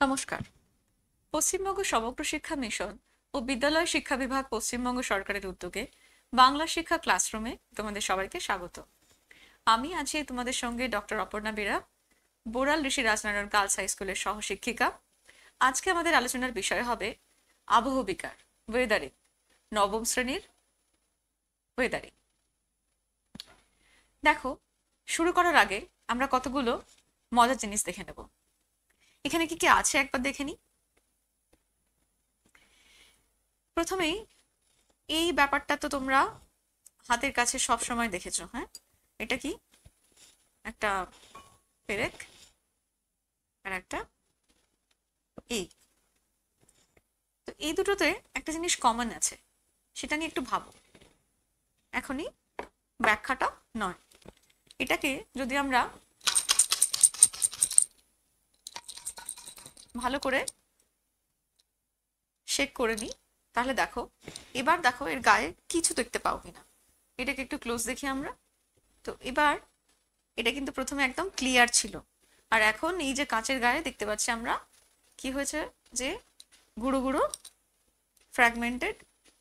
নমস্কার। পশ্চিমবঙ্গ সমগ্র শিক্ষা মিশন ও বিদ্যালয় শিক্ষা বিভাগ পশ্চিমবঙ্গ সরকারের উদ্যোগে বাংলা শিক্ষা ক্লাসরুমে তোমাদের সবাইকে স্বাগত। আমি আছি তোমাদের সঙ্গে ডক্টর অপর্ণা বেরা, বোড়াল ঋষি রাজনারায়ণ গার্লস হাই স্কুলের সহশিক্ষিকা। আজকে আমাদের আলোচনার বিষয় হবে আবহবিকার, ওয়েদারিং, নবম শ্রেণীর ওয়েদারিং। দেখো, শুরু করার আগে আমরা কতগুলো মজার জিনিস দেখে নেব। এখানে কি কি আছে একবার দেখে নিই। প্রথমেই এই ব্যাপারটা তো তোমরা হাতের কাছে সব সময় দেখেছো, হ্যাঁ? এটা কি? একটা পেরেক আর একটা এই। তো এই দুটোতে একটা জিনিস কমন আছে, সেটা নিয়ে একটু ভাবো। এখনই ব্যাখ্যাটা নয়, এটাকে যদি আমরা ভালো করে শেক করে নিই তাহলে দেখো, এবার দেখো এর গায়ে কিছু দেখতে পাও কিনা। এটাকে একটু ক্লোজ দেখি আমরা। তো এবার এটা কিন্তু প্রথমে একদম ক্লিয়ার ছিল, আর এখন এই যে কাঁচের গায়ে দেখতে পাচ্ছি আমরা কি হয়েছে, যে গুঁড়ো গুঁড়ো ফ্র্যাগমেন্টেড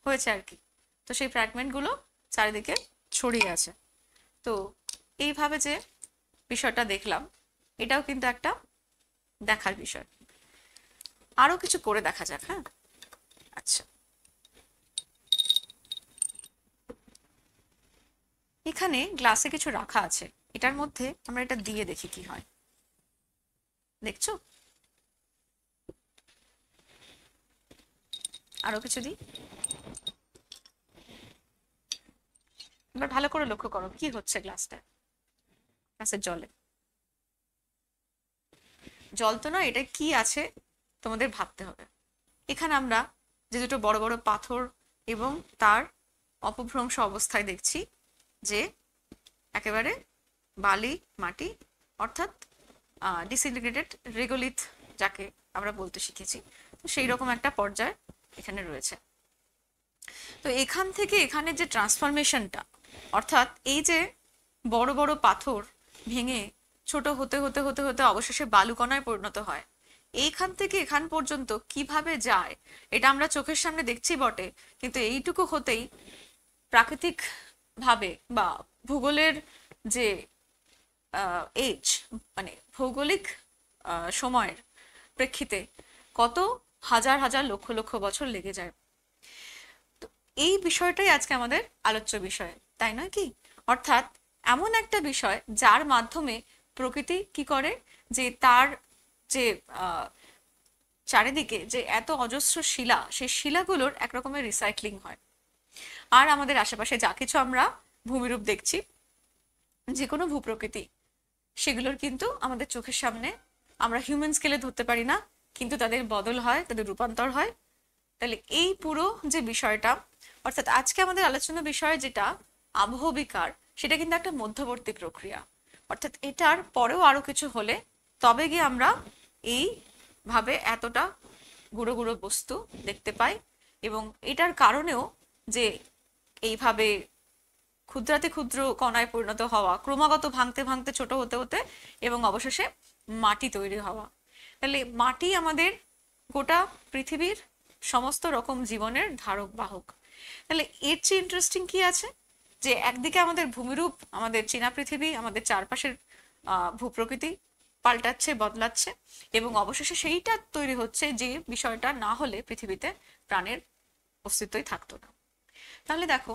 হয়েছে আর কি। তো সেই ফ্র্যাগমেন্টগুলো চারিদিকে ছড়িয়ে আছে। তো এইভাবে যে বিষয়টা দেখলাম, এটাও কিন্তু একটা দেখার বিষয়। আরো কিছু করে দেখা যাক, হ্যাঁ? আচ্ছা, এখানে গ্লাসে কিছু রাখা আছে, এটার মধ্যে আমরা এটা দিয়ে দেখি কি হয়। দেখছো? আরো কিছু দিই। এবার ভালো করে লক্ষ্য করো কি হচ্ছে গ্লাসটা, গ্লাসের জলে। জল তো না, এটা কি আছে তোমাদের ভাবতে হবে। এখানে আমরা যে দুটো বড় বড় পাথর এবং তার অপভ্রংশ অবস্থায় দেখছি যে একেবারে বালি মাটি, অর্থাৎ ডিসইন্টিগ্রেটেড রেগোলিথ যাকে আমরা বলতে শিখেছি, তো সেই রকম একটা পর্যায় এখানে রয়েছে। তো এখান থেকে এখানে যে ট্রান্সফরমেশনটা, অর্থাৎ এই যে বড় বড় পাথর ভেঙে ছোট হতে হতে হতে হতে অবশেষে বালুকণায় পরিণত হয়, এইখান থেকে এখান পর্যন্ত কিভাবে যায় এটা আমরা চোখের সামনে দেখছি বটে, কিন্তু এইটুকু হতেই প্রাকৃতিক ভাবে বা ভূগোলের যে এজ, মানে ভৌগোলিক সময়ের প্রেক্ষিতে কত হাজার হাজার লক্ষ লক্ষ বছর লেগে যায়। তো এই বিষয়টাই আজকে আমাদের আলোচ্য বিষয়, তাই নয় কি? অর্থাৎ এমন একটা বিষয় যার মাধ্যমে প্রকৃতি কি করে, যে তার যে চারিদিকে যে এত অজস্র শিলা, সেই শিলাগুলোর একরকমের রিসাইক্লিং হয়। আর আমাদের আশেপাশে যা কিছু আমরা ভূমিরূপ দেখছি, যে কোনো ভূপ্রকৃতি, সেগুলোর কিন্তু আমাদের চোখের সামনে আমরা হিউম্যান স্কেলে ধরতে পারি না, কিন্তু তাদের বদল হয়, তাদের রূপান্তর হয়। তাহলে এই পুরো যে বিষয়টা, অর্থাৎ আজকে আমাদের আলোচনা বিষয় যেটা আবহবিকার, সেটা কিন্তু একটা মধ্যবর্তী প্রক্রিয়া। অর্থাৎ এটার পরেও আরো কিছু হলে তবে গিয়ে আমরা এই ভাবে এতটা গুঁড়ো গুঁড়ো বস্তু দেখতে পাই, এবং এটার কারণেও যে এইভাবে ক্ষুদ্রাতি ক্ষুদ্র কণায় পরিণত হওয়া, ক্রমাগত ভাঙতে ভাঙতে ছোট হতে হতে এবং অবশেষে মাটি তৈরি হওয়া। তাহলে মাটি আমাদের গোটা পৃথিবীর সমস্ত রকম জীবনের ধারক বাহক। তাহলে এর চেয়ে ইন্টারেস্টিং কি আছে, যে একদিকে আমাদের ভূমিরূপ, আমাদের চীনা পৃথিবী, আমাদের চারপাশের ভূপ্রকৃতি পাল্টাচ্ছে, বদলাচ্ছে, এবং অবশেষে সেইটা তৈরি হচ্ছে যে বিষয়টা না হলে পৃথিবীতে প্রাণের অস্তিত্বই থাকতো না। তাহলে দেখো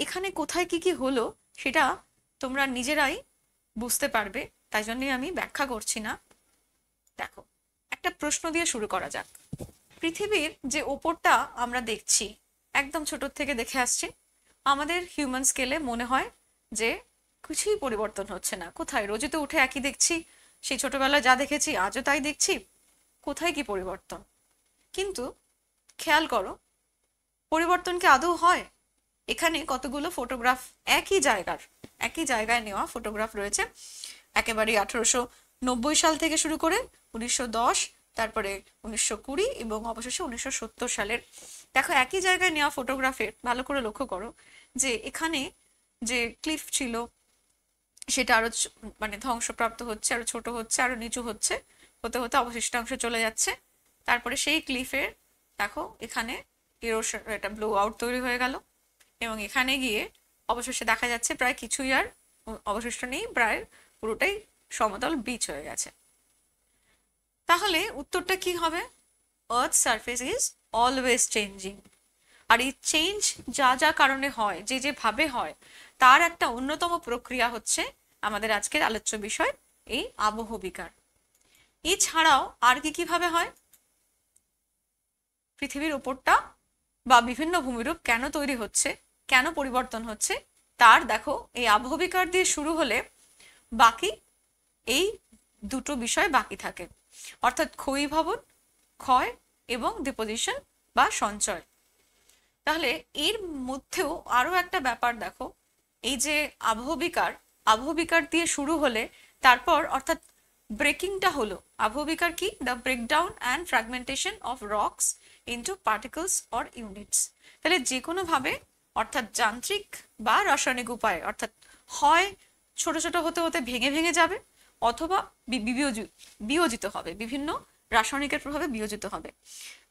এখানে কোথায় কি কি হলো সেটা তোমরা নিজেরাই বুঝতে পারবে, তাই জন্যই আমি ব্যাখ্যা করছি না। দেখো, একটা প্রশ্ন দিয়ে শুরু করা যাক। পৃথিবীর যে ওপরটা আমরা দেখছি, একদম ছোট থেকে দেখে আসছি, আমাদের হিউম্যান স্কেলে মনে হয় যে কিছুই পরিবর্তন হচ্ছে না। কোথায়? রোজই তো উঠে একই দেখছি, সেই ছোটবেলায় যা দেখেছি আজও তাই দেখছি, কোথায় কি পরিবর্তন? কিন্তু খেয়াল করো, পরিবর্তন কি আদৌ হয়? এখানে কতগুলো ফটোগ্রাফ, একই জায়গায় নেওয়া ফটোগ্রাফ রয়েছে, একেবারে 1890 সাল থেকে শুরু করে 1910, তারপরে 1920 এবং অবশেষে 1970 সালের। দেখো একই জায়গায় নেওয়া ফটোগ্রাফের ভালো করে লক্ষ্য করো যে এখানে যে ক্লিফ ছিল, সেটা আরো মানে ধ্বংসপ্রাপ্ত হচ্ছে, আরো ছোট হচ্ছে, আরো নিচু হচ্ছে, হতে হতে অবশিষ্টাংশ চলে যাচ্ছে। তারপরে সেই ক্লিফের দেখো এখানে ইরোশন, এটা ব্লো আউট তৈরি হয়ে গেল, এবং এখানে গিয়ে অবশেষে দেখা যাচ্ছে প্রায় কিছুই আর অবশিষ্ট নেই, প্রায় পুরোটাই সমতল বিচ হয়ে গেছে। তাহলে উত্তরটা কি হবে? Earth surface is always changing. আর এই চেঞ্জ যা যা কারণে হয়, যে যে ভাবে হয়, তার একটা অন্যতম প্রক্রিয়া হচ্ছে আমাদের আজকের আলোচ্য বিষয়, এই আবহবিকার। এছাড়াও আর কি কি ভাবে হয়? পৃথিবীর উপরটা বা বিভিন্ন ভূমিরূপ কেন তৈরি হচ্ছে, কেন পরিবর্তন হচ্ছে, তার দেখো এই আবহবিকার দিয়ে শুরু হলে বাকি এই দুটো বিষয় বাকি থাকে, অর্থাৎ ক্ষয়ীভবন, ক্ষয়, এবং ডিপোজিশন বা সঞ্চয়। তাহলে এর মধ্যেও আরো একটা ব্যাপার দেখো, এই যে আবহবিকার দিয়ে শুরু হলে তারপর অর্থাৎ ব্রেকিংটা হলো, আবহবিকার কি? The breakdown and fragmentation of rocks into particles or units. তাহলে যে কোনো ভাবে, অর্থাৎ যান্ত্রিক বা রাসায়নিক উপায়ে, অর্থাৎ হয় ছোট ছোট হতে হতে ভেঙে ভেঙে যাবে, অথবা বিয়োজিত হবে, বিভিন্ন রাসায়নিকের প্রভাবে বিয়োজিত হবে।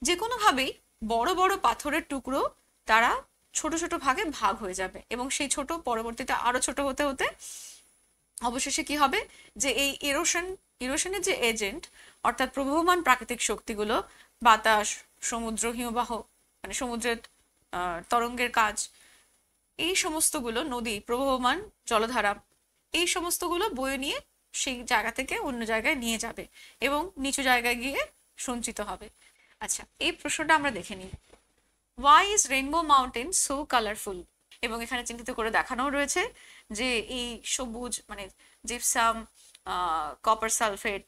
যে কোনো ভাবেই বড় বড় পাথরের টুকরো তারা ছোট ছোট ভাগে ভাগ হয়ে যাবে, এবং সেই ছোট পরবর্তীতে আরো ছোট হতে হতে অবশেষে কি হবে, যে এই ইরোশনের যে এজেন্ট, অর্থাৎ প্রবহমান প্রাকৃতিক শক্তিগুলো, বাতাস, সমুদ্র, হিমবাহ, মানে সমুদ্রের তরঙ্গের কাজ, এই সমস্তগুলো, নদী, প্রবহমান জলধারা, এই সমস্তগুলো বয়ে নিয়ে সেই জায়গা থেকে অন্য জায়গায় নিয়ে যাবে এবং নিচু জায়গায় গিয়ে সঞ্চিত হবে। আচ্ছা, এই প্রশ্নটা আমরা দেখে নিই। Why is Rainbow Mountain so colorful? এবং এখানে চিহ্নিত করে দেখানো রয়েছে যে এই সবুজ মানে জিপসাম, কপার সালফেট,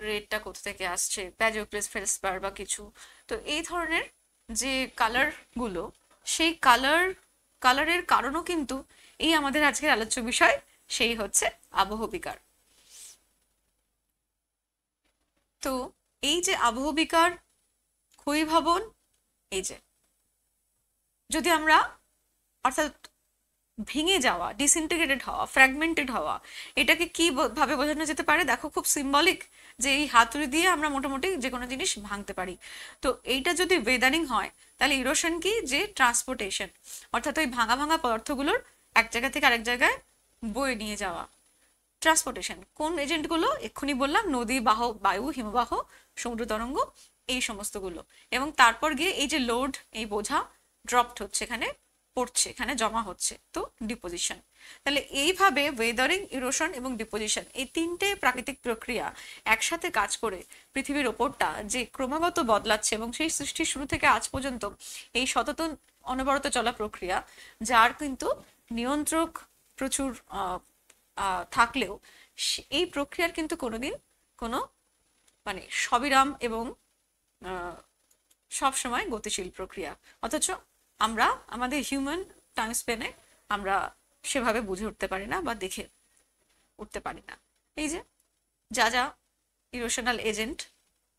রেডটা কোথা থেকে আসছে, প্যাজিওক্লিস ফেলসপার বা কিছু। তো এই ধরনের যে কালারগুলো, সেই কালারের কারণও কিন্তু এই আমাদের আজকের আলোচ্য বিষয়, সেই হচ্ছে আবহবিকার। তো এই যে আবহবিকার, ক্ষয়ীভবন, এই যে যদি আমরা, অর্থাৎ ভেঙে যাওয়া, ডিসইন্টিগ্রেটেড হওয়া, ফ্র্যাগমেন্টেড হওয়া, এটাকে কি ভাবে বোঝানো যেতে পারে? দেখো খুব সিম্বলিক, যে এই হাতুড়ি দিয়ে আমরা মোটামুটি যে কোনো জিনিস ভাঙতে পারি। তো এইটা যদি ওয়েদারিং হয়, তাহলে ইরোশন কি? যে ট্রান্সপোর্টেশন, অর্থাৎ ওই ভাঙা ভাঙা পদার্থগুলোর এক জায়গা থেকে আরেক জায়গায় বয়ে নিয়ে যাওয়া, ট্রান্সপোর্টেশন। কোন এজেন্টগুলো? এক্ষুনি বললাম, নদী, বায়ু, হিমবাহ, সমুদ্র তরঙ্গ, এই সমস্তগুলো। এবং তারপর গিয়ে এই যে লোড, এই বোঝা ড্রপড হচ্ছে, এখানে পড়ছে, এখানে জমা হচ্ছে, তো ডিপোজিশন। তাহলে এইভাবে ওয়েদারিং, ইরোশন এবং ডিপোজিশন, এই তিনটে প্রাকৃতিক প্রক্রিয়া একসাথে কাজ করে পৃথিবীর ওপরটা যে ক্রমাগত বদলাচ্ছে, এবং সেই সৃষ্টির শুরু থেকে আজ পর্যন্ত এই সতত অনবরত চলা প্রক্রিয়া, যার কিন্তু নিয়ন্ত্রক প্রচুর থাকলেও এই প্রক্রিয়ার কিন্তু কোনোদিন কোনো মানে সবিরাম এবং সব সময় গতিশীল প্রক্রিয়া, অথচ আমরা আমাদের হিউম্যান টাইম স্পেনে আমরা সেভাবে বুঝে উঠতে পারি না বা দেখে উঠতে পারি না। এই যে যা যা ইরোশনাল এজেন্ট,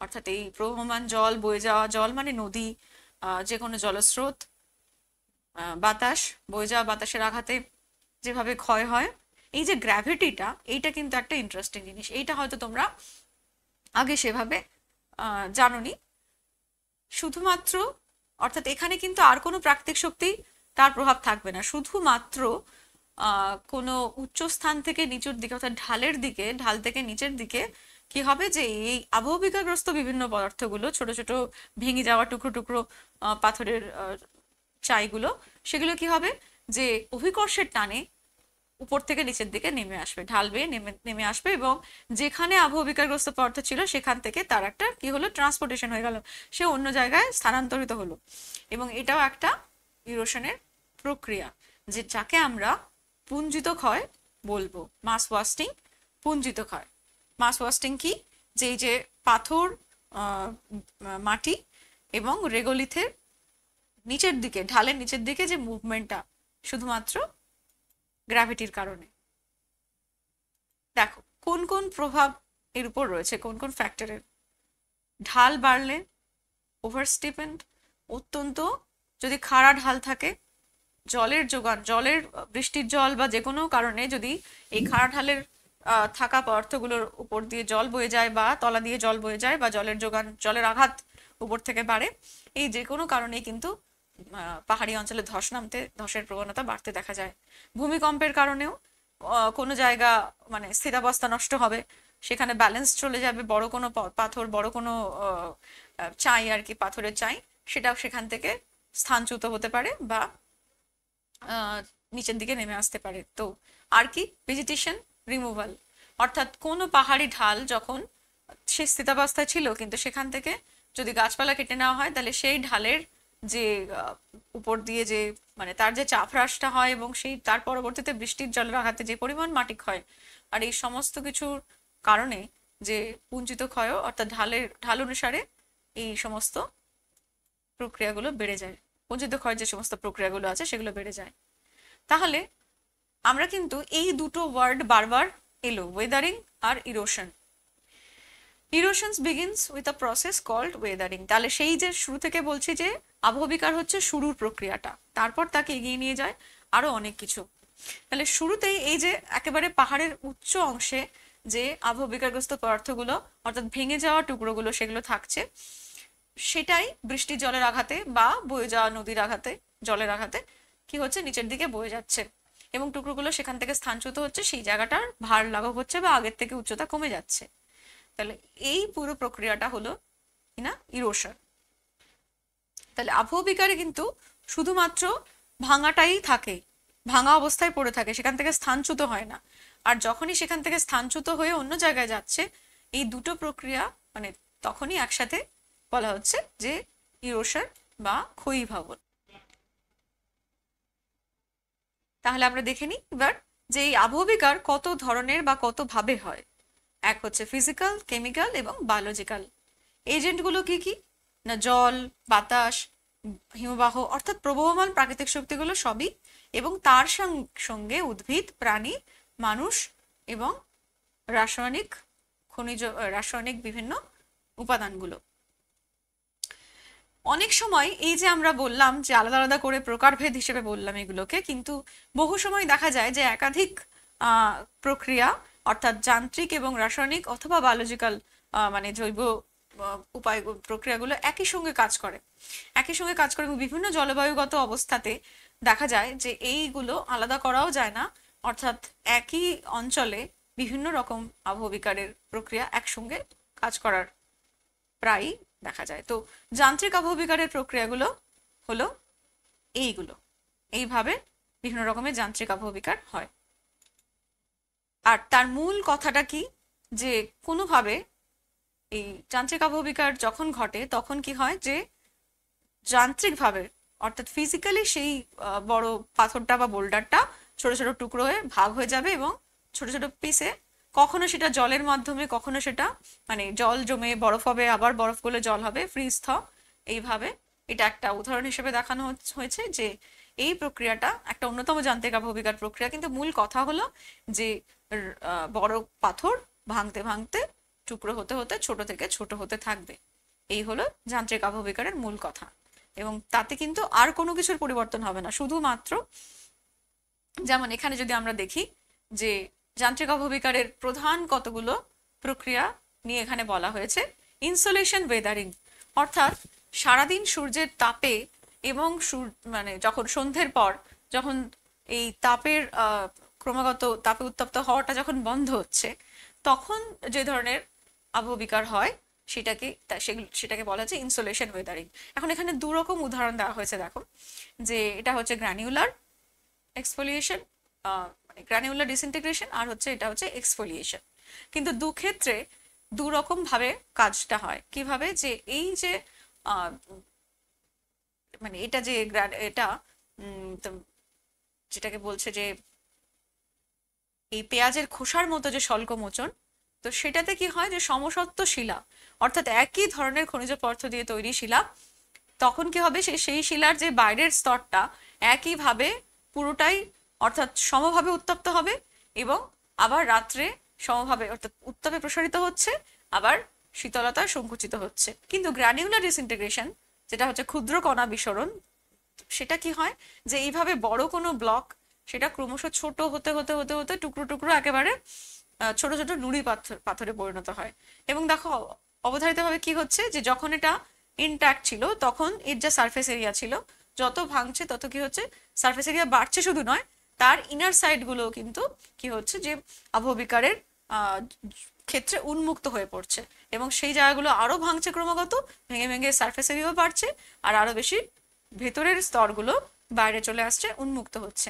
অর্থাৎ এই প্রবহমান জল, বয়ে যাওয়া জল মানে নদী, যে কোনো জলস্রোত, বাতাস, বয়ে যাওয়া বাতাসের আঘাতে যেভাবে ক্ষয় হয়, এই যে গ্র্যাভিটিটা, এইটা কিন্তু একটা ইন্টারেস্টিং জিনিস। এইটা হয়তো তোমরা আগে সেভাবে জানোনি। শুধুমাত্র, অর্থাৎ এখানে কিন্তু আর কোনো প্রাকৃতিক শক্তি তার প্রভাব থাকবে না, শুধুমাত্র কোনো উচ্চ স্থান থেকে নিচুর দিকে, অর্থাৎ ঢাল থেকে নিচের দিকে কি হবে, যে এই আবহবিকারগ্রস্ত বিভিন্ন পদার্থগুলো, ছোট ছোট ভেঙে যাওয়া টুকরো টুকরো পাথরের চাইগুলো, সেগুলো কি হবে, যে অভিকর্ষের টানে উপর থেকে নিচের দিকে নেমে আসবে, ঢাল বেয়ে নেমে আসবে, এবং যেখানে আবহবিকারগ্রস্ত পদার্থ ছিল সেখান থেকে তার একটা কি হলো, ট্রান্সপোর্টেশন হয়ে গেল, সে অন্য জায়গায় স্থানান্তরিত হলো। এবং এটাও একটা ইরোশনের প্রক্রিয়া, যে যাকে আমরা পুঞ্জিত ক্ষয় বলবো, মাস ওয়াস্টিং, পুঞ্জিত ক্ষয়। মাস ওয়াস্টিং কি? যে এই যে পাথর, মাটি এবং রেগোলিথের নিচের দিকে, ঢালের নিচের দিকে যে মুভমেন্টটা, শুধুমাত্র গ্র্যাভিটির কারণে। দেখো কোন কোন প্রভাব এর উপর রয়েছে, কোন কোন ফ্যাক্টরের। ঢাল বাড়লে, ওভারস্টিপেন্ড, অত্যন্ত যদি খাড়া ঢাল থাকে, জলের যোগান, জলের বৃষ্টির জল বা যে কোনো কারণে যদি এই খাড়া ঢালের থাকা পদার্থগুলোর উপর দিয়ে জল বয়ে যায় বা তলা দিয়ে জল বয়ে যায় বা জলের যোগান, জলের আঘাত উপর থেকে বাড়ে, এই যে কোনো কারণেই কিন্তু পাহাড়ি অঞ্চলে ধসের প্রবণতা বাড়তে দেখা যায়। ভূমিকম্পের কারণেও কোনো জায়গা মানে স্থিতাবস্থা নষ্ট হবে, সেখানে ব্যালেন্স চলে যাবে, বড় কোনো পাথর, বড় কোনো চাই আর কি, পাথরের চাই, সেটাও সেখান থেকে স্থানচ্যুত হতে পারে বা নিচের দিকে নেমে আসতে পারে। তো আর কি, ভেজিটেশন রিমুভাল, অর্থাৎ কোনো পাহাড়ি ঢাল যখন সে স্থিতাবস্থায় ছিল কিন্তু সেখান থেকে যদি গাছপালা কেটে নেওয়া হয়, তাহলে সেই ঢালের যে উপর দিয়ে যে মানে তার যে চাপ হ্রাসটা হয় এবং সেই তার পরবর্তীতে বৃষ্টির জলের আঘাতে যে পরিমাণ মাটি ক্ষয়, আর এই সমস্ত কিছুর কারণে যে পুঞ্জিত ক্ষয়, অর্থাৎ ঢাল অনুসারে এই সমস্ত প্রক্রিয়াগুলো বেড়ে যায়, পুঞ্জিত ক্ষয়ের যে সমস্ত প্রক্রিয়াগুলো আছে সেগুলো বেড়ে যায়। তাহলে আমরা কিন্তু এই দুটো ওয়ার্ড বারবার এলো, ওয়েদারিং আর erosion. Erosions begins with a process called weathering. তাহলে সেই যে শুরু থেকে বলছি যে আবহবিকার হচ্ছে শুরুর প্রক্রিয়াটা, তারপর তাকে এগিয়ে নিয়ে যায় আরো অনেক কিছু। তাহলে শুরুতেই এই যে একেবারে পাহাড়ের উচ্চ অংশে যে আবহবিকারগ্রস্ত পদার্থগুলো অর্থাৎ ভেঙে যাওয়া টুকরোগুলো সেগুলো থাকছে, সেটাই বৃষ্টির জলের আঘাতে বা বয়ে যাওয়া নদীর আঘাতে, জলের আঘাতে কি হচ্ছে, নিচের দিকে বয়ে যাচ্ছে এবং টুকরোগুলো সেখান থেকে স্থানচ্যুত হচ্ছে, সেই জায়গাটার ভার লাঘব হচ্ছে বা আগের থেকে উচ্চতা কমে যাচ্ছে। তাহলে এই পুরো প্রক্রিয়াটা হলো কিনা ইরোশন। তাহলে আবহবিকারে কিন্তু শুধুমাত্র ভাঙাটাই থাকে, ভাঙা অবস্থায় পড়ে থাকে, সেখান থেকে স্থানচ্যুত হয় না। আর যখনই সেখান থেকে স্থানচ্যুত হয়ে অন্য জায়গায় যাচ্ছে, এই দুটো প্রক্রিয়া মানে তখনই একসাথে বলা হচ্ছে যে ইরোশন বা ক্ষয়ীভবন। তাহলে আমরা দেখে নিই এবার যে এই আবহবিকার কত ধরনের বা কত ভাবে হয়। এক হচ্ছে ফিজিক্যাল, কেমিক্যাল এবং বায়োলজিক্যাল। এজেন্টগুলো কি কি না, জল, বাতাস, হিমবাহ অর্থাৎ প্রবহমান প্রাকৃতিক শক্তিগুলো সবই, এবং তার সঙ্গে উদ্ভিদ, প্রাণী, মানুষ এবং রাসায়নিক রাসায়নিক বিভিন্ন উপাদানগুলো। অনেক সময় এই যে আমরা বললাম যে আলাদা আলাদা করে প্রকারভেদ হিসেবে বললাম এগুলোকে, কিন্তু বহু সময় দেখা যায় যে একাধিক প্রক্রিয়া অর্থাৎ যান্ত্রিক এবং রাসায়নিক অথবা বায়োলজিক্যাল মানে জৈব উপায় প্রক্রিয়াগুলো একই সঙ্গে কাজ করে এবং বিভিন্ন জলবায়ুগত অবস্থাতে দেখা যায় যে এইগুলো আলাদা করাও যায় না, অর্থাৎ একই অঞ্চলে বিভিন্ন রকম আবহবিকারের প্রক্রিয়া একসঙ্গে কাজ করার প্রায়ই দেখা যায়। তো যান্ত্রিক আবহবিকারের প্রক্রিয়াগুলো হলো এইগুলো, এইভাবে বিভিন্ন রকমের যান্ত্রিক আবহবিকার হয়। আর তার মূল কথাটা কি, যে কোনোভাবে এই যান্ত্রিক আবহবিকার যখন ঘটে তখন কি হয় যে যান্ত্রিকভাবে অর্থাৎ ফিজিক্যালি সেই বড় পাথরটা বা বোল্ডারটা ছোট ছোট টুকরো হয়ে ভাগ হয়ে যাবে এবং ছোট ছোট পিসে, কখনো সেটা জলের মাধ্যমে, কখনো সেটা মানে জল জমে বরফ হবে, আবার বরফ গলে জল হবে, ফ্রিজ থ, এইভাবে। এটা একটা উদাহরণ হিসেবে দেখানো হয়েছে যে এই প্রক্রিয়াটা একটা অন্যতম যান্ত্রিক আবহবিকার প্রক্রিয়া, কিন্তু মূল কথা হলো যে বড় পাথর ভাঙতে ভাঙতে টুকরো হতে হতে ছোট থেকে ছোট হতে থাকবে। এই হলো যান্ত্রিক আবহবিকারের মূল কথা, এবং তাতে কিন্তু আর কোনো কিছুর পরিবর্তন হবে না। শুধুমাত্র যেমন এখানে যদি আমরা দেখি যে যান্ত্রিক আবহবিকারের প্রধান কতগুলো প্রক্রিয়া নিয়ে এখানে বলা হয়েছে। ইনসোলেশন ওয়েদারিং, অর্থাৎ সারাদিন সূর্যের তাপে এবং মানে যখন সন্ধ্যের পর যখন এই তাপের ক্রমাগত তাপে উত্তপ্ত হওয়াটা যখন বন্ধ হচ্ছে, তখন যে ধরনের আবহবিকার হয় সেটাকে বলা হচ্ছে ইনসোলেশন ওয়েদারিং। এখন এখানে দু রকম উদাহরণ দেওয়া হয়েছে, দেখো যে এটা হচ্ছে গ্র্যানিউলার এক্সফোলিয়েশন, মানে গ্র্যানিউলার ডিসইন্টিগ্রেশন, আর হচ্ছে এটা হচ্ছে এক্সফোলিয়েশন। কিন্তু দু ক্ষেত্রে দু রকম ভাবে কাজটা হয়। কিভাবে, যে এই যে মানে এটা যে এটা যেটাকে বলছে যে এই পেঁয়াজের খোসার মতো যে স্বল্পমোচন, তো সেটাতে কি হয় যে সমসত্ব শিলা অর্থাৎ একই ধরনের খনিজ পদার্থ দিয়ে তৈরি শিলা, তখন কি হবে সেই শিলার যে বাইরের স্তরটা একইভাবে পুরোটাই অর্থাৎ সমভাবে উত্তপ্ত হবে এবং আবার রাত্রে সমভাবে অর্থাৎ উত্তাপে প্রসারিত হচ্ছে, আবার শীতলতা সংকুচিত হচ্ছে। কিন্তু গ্র্যানিউলার ডিসইন্টিগ্রেশন যেটা হচ্ছে ক্ষুদ্র কণা বিসরণ, সেটা কি হয় যে এইভাবে বড় কোনো ব্লক সেটা ক্রমশ ছোট হতে হতে হতে হতে টুকরো টুকরো একেবারে ছোট ছোট নুড়ি পাথরে পরিণত হয়। এবং দেখো অবধারিতভাবে কি হচ্ছে যে যখন এটা ইনট্যাক্ট ছিল তখন এর যা সারফেস এরিয়া ছিল, যত ভাঙছে তত কি হচ্ছে, সারফেস এরিয়া বাড়ছে শুধু নয়, তার ইনার সাইড গুলো কিন্তু কি হচ্ছে যে আবহবিকারের ক্ষেত্রে উন্মুক্ত হয়ে পড়ছে, এবং সেই জায়গাগুলো আরো ভাঙছে ক্রমাগত, ভেঙে ভেঙে সারফেস এরিয়াও বাড়ছে, আর আরো বেশি ভেতরের স্তরগুলো বাইরে চলে আসছে, উন্মুক্ত হচ্ছে।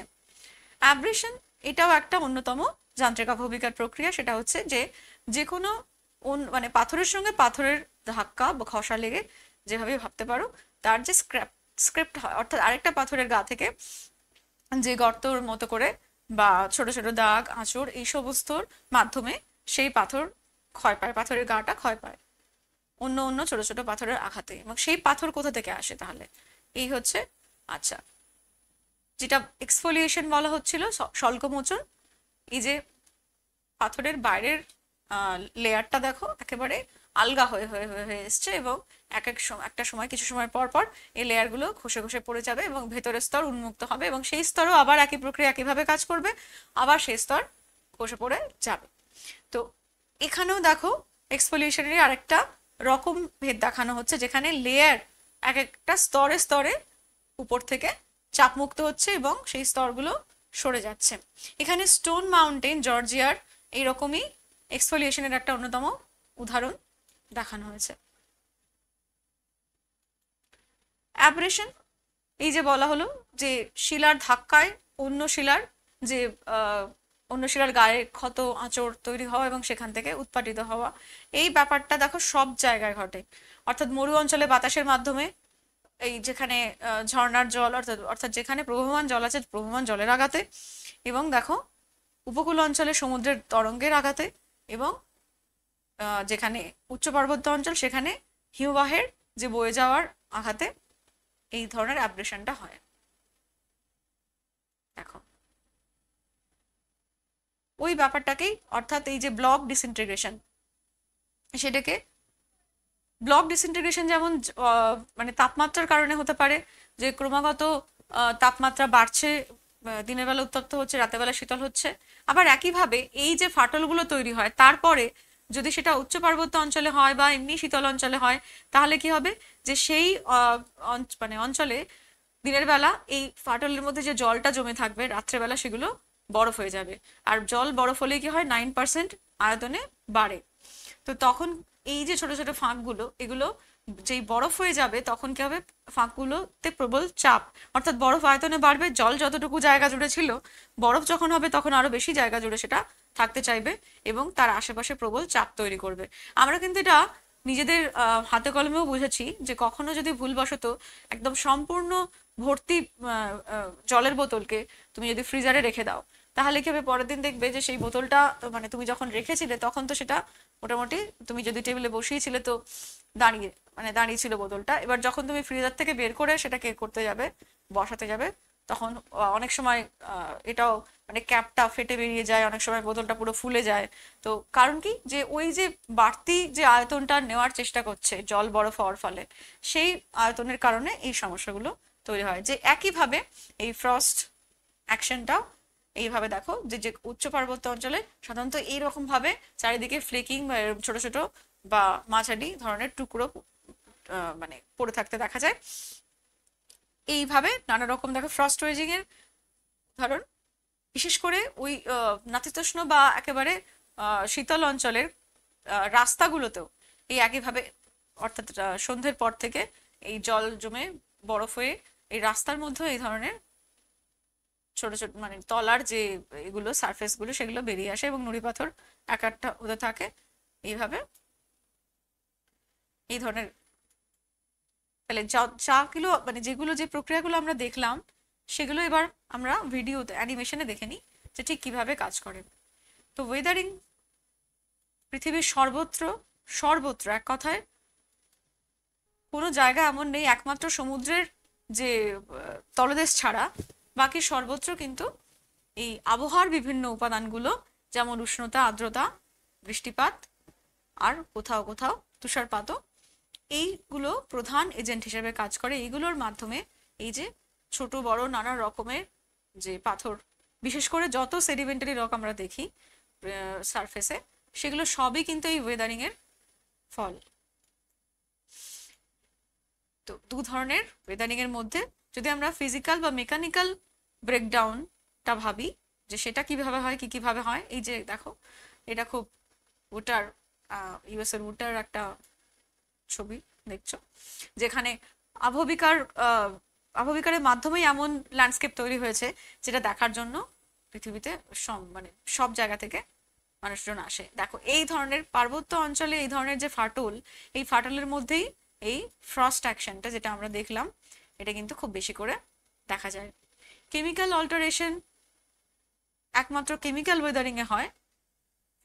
অ্যাব্রেশন এটাও একটা অন্যতম যান্ত্রিক আবহবিকার প্রক্রিয়া। সেটা হচ্ছে যে যে কোনো মানে পাথরের সঙ্গে পাথরের ধাক্কা বা ঘষা লেগে, যেভাবে ভাবতে পারো, তার যে স্ক্রিপ্ট হয়, অর্থাৎ আরেকটা পাথরের গা থেকে যে গর্তর মতো করে বা ছোট ছোট দাগ আঁচড় এই সমস্তর মাধ্যমে সেই পাথর ক্ষয় পায়, পাথরের গাটা ক্ষয় পায় অন্য অন্য ছোট ছোট পাথরের আঘাতে। এবং সেই পাথর কোথা থেকে আসে তাহলে? এই হচ্ছে, আচ্ছা, যেটা এক্সফোলিয়েশন বলা হচ্ছিল, স্বল্পমোচন। এই যে পাথরের বাইরের লেয়ারটা দেখো একেবারে আলগা হয়ে হয়ে হয়ে হয়ে এসছে, এবং একটা সময় কিছু সময় পর পর এই লেয়ারগুলো খসে খসে পড়ে যাবে এবং ভেতরের স্তর উন্মুক্ত হবে, এবং সেই স্তরও আবার একই প্রক্রিয়া একইভাবে কাজ করবে, আবার সেই স্তর খসে পড়ে যাবে। তো এখানেও দেখো এক্সফোলিয়েশনের আরেকটা রকম ভেদ দেখানো হচ্ছে, যেখানে লেয়ার এক একটা স্তরে স্তরে উপর থেকে চাপমুক্ত হচ্ছে এবং সেই স্তরগুলো সরে যাচ্ছে। এখানে স্টোন মাউন্টেন জর্জিয়ার এইরকমই এক্সফোলিয়েশনের একটা অন্যতম উদাহরণ দেখানো হয়েছে। অ্যাব্রেশন, এই যে বলা হলো যে শিলার ধাক্কায় অন্য শিলার যে অন্য শিলার গায়ে ক্ষত আঁচড় তৈরি হওয়া এবং সেখান থেকে উৎপাদিত হওয়া, এই ব্যাপারটা দেখো সব জায়গায় ঘটে। অর্থাৎ মরু অঞ্চলে বাতাসের মাধ্যমে, এই যেখানে ঝর্ণার জল অর্থাৎ যেখানে প্রবহমান জল আছে প্রবহমান জলের আঘাতে, এবং দেখো উপকূল অঞ্চলে সমুদ্রের তরঙ্গের আঘাতে, এবং যেখানে উচ্চ পার্বত্য অঞ্চল সেখানে হিমবাহের যে বয়ে যাওয়ার আঘাতে এই ধরনের অ্যাব্রেশনটা হয়। দেখো ওই ব্যাপারটাকেই, অর্থাৎ এই যে ব্লক ডিসইন্টিগ্রেশন, সেটাকে ব্লক ডিসইন্টিগ্রেশন যেমন মানে তাপমাত্রার কারণে হতে পারে, যে ক্রমাগত তাপমাত্রা বাড়ছে, দিনের বেলা উত্তপ্ত হচ্ছে, রাতের বেলা শীতল হচ্ছে। আবার একইভাবে এই যে ফাটলগুলো তৈরি হয় তারপরে যদি সেটা উচ্চ পার্বত্য অঞ্চলে হয় বা এমনি শীতল অঞ্চলে হয়, তাহলে কি হবে যে সেই মানে অঞ্চলে দিনের বেলা এই ফাটলের মধ্যে যে জলটা জমে থাকবে, রাত্রেবেলা সেগুলো বরফ হয়ে যাবে। আর জল বরফ হলে কি হয়, 9% আয়তনে বাড়ে। তো তখন এই যে ছোট ছোট ফাঁকগুলো, এগুলো যেই বরফ হয়ে যাবে তখন কি হবে, ফাঁকগুলোতে প্রবল চাপ, অর্থাৎ বরফ আয়তনে বাড়বে, জল যতটুকু জায়গা জুড়ে ছিল, বরফ যখন হবে তখন আরো বেশি জায়গা জুড়ে সেটা থাকতে চাইবে এবং তার আশেপাশে প্রবল চাপ তৈরি করবে। আমরা কিন্তু এটা নিজেদের হাতে কলমেও বুঝেছি যে কখনো যদি ভুলবশত একদম সম্পূর্ণ ভর্তি জলের বোতলকে তুমি যদি ফ্রিজারে রেখে দাও, তাহলে কি হবে, পরের দিন দেখবে যে সেই বোতলটা মানে তুমি যখন রেখেছিলে তখন তো সেটা মোটামুটি, তুমি যদি টেবিলে বসিয়েছিলে তো দাঁড়িয়ে ছিল বোতলটা, এবার যখন তুমি ফ্রিজার থেকে বের করে সেটাকে করতে যাবে, বসাতে যাবে, তখন অনেক সময় এটাও মানে ক্যাপটা ফেটে বেরিয়ে যায়, অনেক সময় বোতলটা পুরো ফুলে যায়। তো কারণ কি, যে ওই যে বাড়তি যে আয়তনটা নেওয়ার চেষ্টা করছে জল বরফ হওয়ার ফলে, সেই আয়তনের কারণে এই সমস্যাগুলো তৈরি হয়। যে একইভাবে এই ফ্রস্ট অ্যাকশনটাও এইভাবে দেখো, যে যে উচ্চ পার্বত্য অঞ্চলে সাধারণত এইরকম ভাবে চারিদিকে ফ্লেকিং বা ছোট ছোট বা মাঝারি ধরনের টুকরো মানে পড়ে থাকতে দেখা যায়। এইভাবে নানা রকম দেখো ফ্রস্ট ওয়েজিং এর ধরন, বিশেষ করে ওই নাতিশীতোষ্ণ বা একেবারে শীতল অঞ্চলের রাস্তাগুলোতেও এই একইভাবে, অর্থাৎ সন্ধ্যের পর থেকে এই জল জমে বরফ হয়ে এই রাস্তার মধ্যে এই ধরনের ছোট ছোট মানে তলার যে এগুলো সারফেস গুলো সেগুলো বেরিয়ে আসে এবং নুড়ি পাথর এক একটা হতে থাকে এইভাবে। এই ধরনের, তাহলে যাগুলো মানে যেগুলো যে প্রক্রিয়াগুলো আমরা দেখলাম সেগুলো এবার আমরা ভিডিওতে অ্যানিমেশনে দেখে নিই যে ঠিক কিভাবে কাজ করে। তো ওয়েদারিং পৃথিবীর সর্বত্র সর্বত্র, এক কথায় কোনো জায়গা এমন নেই একমাত্র সমুদ্রের যে তলদেশ ছাড়া বাকি সর্বত্র কিন্তু এই আবহাওয়ার বিভিন্ন উপাদানগুলো, যেমন উষ্ণতা, আর্দ্রতা, বৃষ্টিপাত, আর কোথাও কোথাও তুষারপাতও, এইগুলো প্রধান এজেন্ট হিসেবে কাজ করে। এইগুলোর মাধ্যমে এই যে ছোট বড় নানা রকমের যে পাথর, বিশেষ করে যত সেডিমেন্টারি রক আমরা দেখি সারফেসে, সেগুলো সবই কিন্তু এই ওয়েদারিং এর ফল। তো দু ধরনের ওয়েদারিং এর মধ্যে যদি আমরা ফিজিক্যাল বা মেকানিক্যাল ব্রেকডাউনটা ভাবি যে সেটা কিভাবে হয়, কি কিভাবে হয়, এই যে দেখো এটা খুব উটার ইউএস এর উটার একটা ছবি দেখছো, যেখানে আবহবিকারের মাধ্যমেই এমন ল্যান্ডস্কেপ তৈরি হয়েছে যেটা দেখার জন্য পৃথিবীতে মানে সব জায়গা থেকে মানুষজন আসে। দেখো এই ধরনের পার্বত্য অঞ্চলে এই ধরনের যে ফাটল, এই ফাটলের মধ্যেই এই ফ্রস্ট অ্যাকশনটা যেটা আমরা দেখলাম, এটা কিন্তু খুব বেশি করে দেখা যায়। কেমিক্যাল অল্টারেশন একমাত্র কেমিক্যাল ওয়েদারিং এ হয়,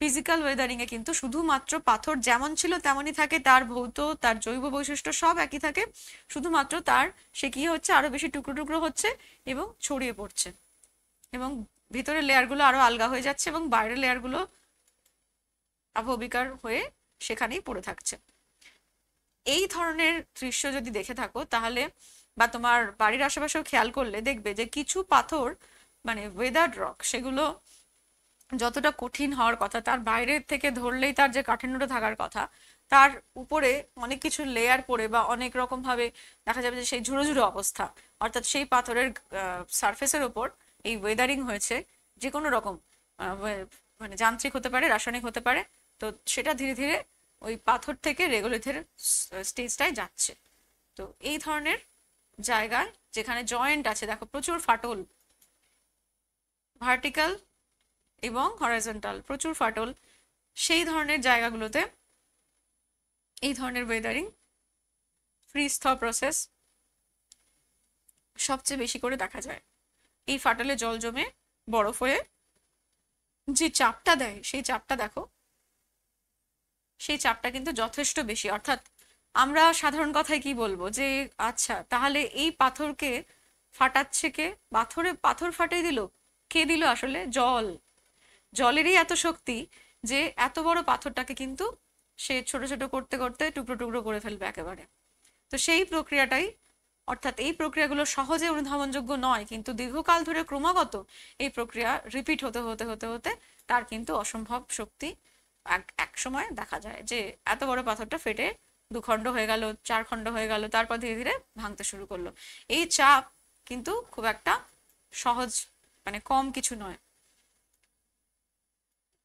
ফিজিক্যাল ওয়েদারিং এ কিন্তু শুধুমাত্র পাথর যেমন ছিল তেমনই থাকে, তার ভৌত তার জৈব বৈশিষ্ট্য সব একই থাকে, শুধুমাত্র তার সে কি হচ্ছে আরো বেশি টুকরো টুকরো হচ্ছে এবং ছড়িয়ে পড়ছে, এবং ভিতরের লেয়ারগুলো আরো আলগা হয়ে যাচ্ছে এবং বাইরের লেয়ারগুলো আবহবিকার হয়ে সেখানেই পড়ে থাকছে। এই ধরনের দৃশ্য যদি দেখে থাকো তাহলে, বা তোমার বাড়ির আশেপাশেও খেয়াল করলে দেখবে যে কিছু পাথর মানে ওয়েদার্ড রক, সেগুলো যতটা কঠিন হওয়ার কথা, তার বাইরের থেকে ধরলেই তার যে কাঠিন্যটা থাকার কথা, তার উপরে অনেক কিছু লেয়ার পড়ে বা অনেক রকম ভাবে দেখা যাবে যে সেই ঝুড়ো ঝুড়ো অবস্থা, অর্থাৎ সেই পাথরের সারফেসের ওপর এই ওয়েদারিং হয়েছে যে কোনো রকম মানে যান্ত্রিক হতে পারে, রাসায়নিক হতে পারে, তো সেটা ধীরে ধীরে ওই পাথর থেকে রেগুলেথের স্টেজটায় যাচ্ছে। তো এই ধরনের জায়গায় যেখানে জয়েন্ট আছে, দেখো প্রচুর ফাটল, ভার্টিক্যাল এবং হরাইজন্টাল প্রচুর ফাটল, সেই ধরনের জায়গাগুলোতে এই ধরনের ওয়েদারিং ফ্রিজ থ প্রসেস সবচেয়ে বেশি করে দেখা যায়। এই ফাটলে জল জমে বরফ হয়ে যে চাপটা দেয়, সেই চাপটা দেখো, সেই চাপটা কিন্তু যথেষ্ট বেশি। অর্থাৎ আমরা সাধারণ কথায় কি বলবো যে আচ্ছা তাহলে এই পাথরকে ফাটাচ্ছে কে, পাথর ফাটিয়ে দিল কে, দিল আসলে জল, জলেরই এত শক্তি যে এত বড় পাথরটাকে কিন্তু সে ছোট ছোট করতে করতে টুকরো টুকরো করে ফেলবে একেবারে। তো সেই প্রক্রিয়াটাই, অর্থাৎ এই প্রক্রিয়াগুলো সহজে অনুধাবনযোগ্য নয়, কিন্তু দীর্ঘকাল ধরে ক্রমাগত এই প্রক্রিয়া রিপিট হতে হতে হতে হতে তার কিন্তু অসম্ভব শক্তি এক সময় দেখা যায় যে এত বড় পাথরটা ফেটে 2 খণ্ড হয়ে গেল, 4 খণ্ড হয়ে গেল, তারপর ধীরে ধীরে ভাঙতে শুরু করলো। এই চাপ কিন্তু খুব একটা সহজ মানে কম কিছু নয়।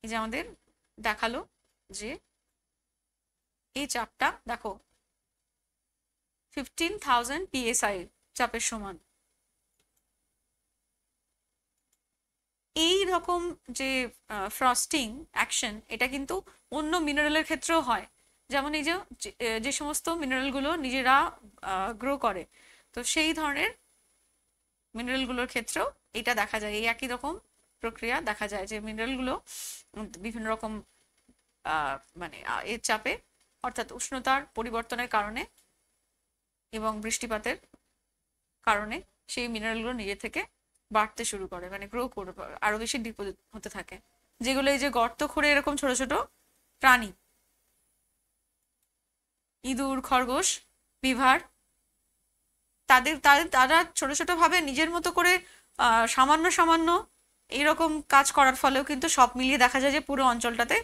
এই যে আমাদের দেখালো যে এই চাপটা দেখো 15,000 PSI চাপের সমান। এই রকম যে ফ্রস্টিং অ্যাকশন, এটা কিন্তু অন্য মিনারেলের ক্ষেত্রেও হয়, যেমন এই যে সমস্ত মিনারেলগুলো নিজেরা গ্রো করে, তো সেই ধরনের মিনারেলগুলোর ক্ষেত্রেও এটা দেখা যায়, এই একই রকম প্রক্রিয়া দেখা যায় যে মিনারেলগুলো বিভিন্ন রকম মানে এর চাপে, অর্থাৎ উষ্ণতার পরিবর্তনের কারণে এবং বৃষ্টিপাতের কারণে সেই মিনারেলগুলো নিজে থেকে বাড়তে শুরু করে, মানে গ্রো করে আরো বেশি ডিপোজিট হতে থাকে, যেগুলো এই যে গর্ত খুঁড়ে এরকম ছোট ছোট প্রাণী, ইঁদুর, খরগোশ, বিভার, তারা ছোট ছোট ভাবে নিজের মতো করে সামান্য সামান্য এইরকম কাজ করার ফলেও কিন্তু সব মিলিয়ে দেখা যায় যে পুরো অঞ্চলটাতে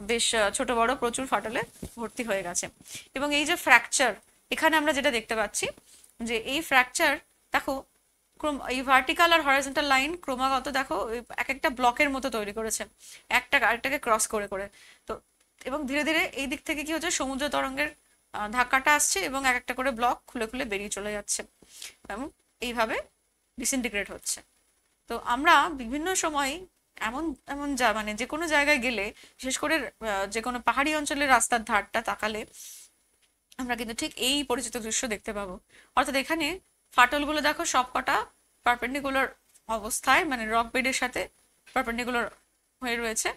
বেশ ছোট বড় প্রচুর ফাটলে ভর্তি হয়ে গেছে। এবং এই যে ফ্র্যাকচার, এখানে আমরা যেটা দেখতে পাচ্ছি যে এই ফ্র্যাকচার দেখো এই ভার্টিক্যাল আর হরাইজন্টাল লাইন ক্রমাগত দেখো এক একটা ব্লকের মতো তৈরি করেছে, একটা আরেকটাকে ক্রস করে করে। তো এবং ধীরে ধীরে এই দিক থেকে কি হচ্ছে, সমুদ্র তরঙ্গের ধাক্কাটা আসছে এবং এক একটা করে ব্লক খুলে খুলে বেরিয়ে চলে যাচ্ছে এবং এইভাবে ডিসইন্টিগ্রেট হচ্ছে। তো আমরা বিভিন্ন সময় এমন এমন মানে যে কোনো জায়গায় গেলে, বিশেষ করে যে কোনো পাহাড়ি অঞ্চলের রাস্তার ধারটা তাকালে আমরা কিন্তু ঠিক এই পরিচিত দৃশ্য দেখতে পাবো। অর্থাৎ এখানে ফাটলগুলো দেখো সবকটা পারপেন্ডিকুলার অবস্থায়, মানে রক বেডের সাথে পারপেন্ডিকুলার হয়ে রয়েছে,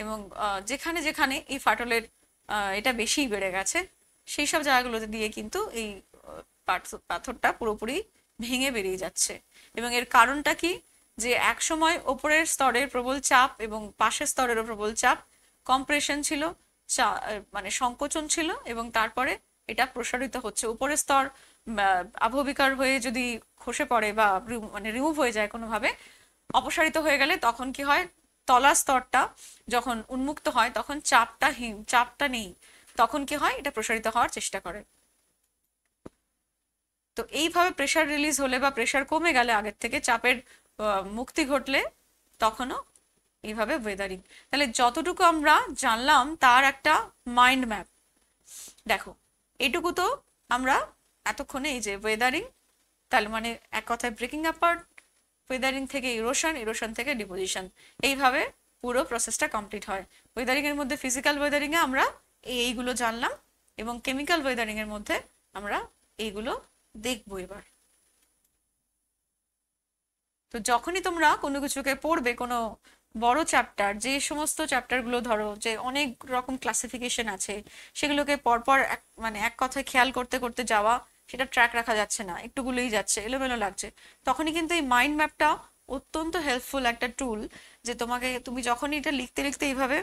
এবং যেখানে যেখানে এই ফাটলের এটা বেশি বেড়ে গেছে সেই সব জায়গাগুলোতে দিয়ে কিন্তু এই পাথরটা পুরোপুরি ভেঙে বেরিয়ে যাচ্ছে। এবং এর কারণটা কি, যে এক সময় ওপরের স্তরের প্রবল চাপ এবং পাশের স্তরেরও প্রবল চাপ, কম্প্রেশন ছিল, মানে সংকোচন ছিল, এবং তারপরে এটা প্রসারিত হচ্ছে, উপরের স্তর আবহবিকার হয়ে যদি খসে পড়ে বা মানে রিমুভ হয়ে যায় কোনোভাবে, অপসারিত হয়ে গেলে তখন কি হয়, তলার স্তরটা যখন উন্মুক্ত হয় তখন চাপটা নেই, তখন কি হয়, এটা প্রসারিত হওয়ার চেষ্টা করে। তো এইভাবে প্রেশার রিলিজ হলে বা প্রেশার কমে গেলে আগের থেকে, চাপের মুক্তি ঘটলে, তখনও এইভাবে ওয়েদারিং। তাহলে যতটুকু আমরা জানলাম তার একটা মাইন্ড ম্যাপ। দেখো এটুকু তো আমরা এতক্ষণে, এই যে ওয়েদারিং, তাহলে মানে এক কথায় ব্রেকিং অ্যাপার্ট, ওয়েদারিং থেকে ইরোশন, ইরোশন থেকে ডিপোজিশন, এইভাবে পুরো প্রসেসটা কমপ্লিট হয়। ওয়েদারিং এর মধ্যে ফিজিক্যাল ওয়েদারিং এ আমরা এইগুলো জানলাম, এবং কেমিক্যাল ওয়েদারিং এর মধ্যে আমরা এইগুলো দেখবো এবার। তো যখনই তোমরা কোনো কিছুকে পড়বে, কোনো বড় চ্যাপ্টার, যে সমস্ত চ্যাপ্টারগুলো ধরো যে অনেক রকম ক্লাসিফিকেশন আছে, সেগুলোকে পরপর মানে এক কথায় খেয়াল করতে করতে যাওয়া, সেটা ট্র্যাক রাখা যাচ্ছে না, একটুগুলোই যাচ্ছে, এলোমেলো লাগছে, তখনই কিন্তু এই মাইন্ড ম্যাপটা অত্যন্ত হেল্পফুল একটা টুল। যে তুমি যখনই এটা লিখতে লিখতে এইভাবে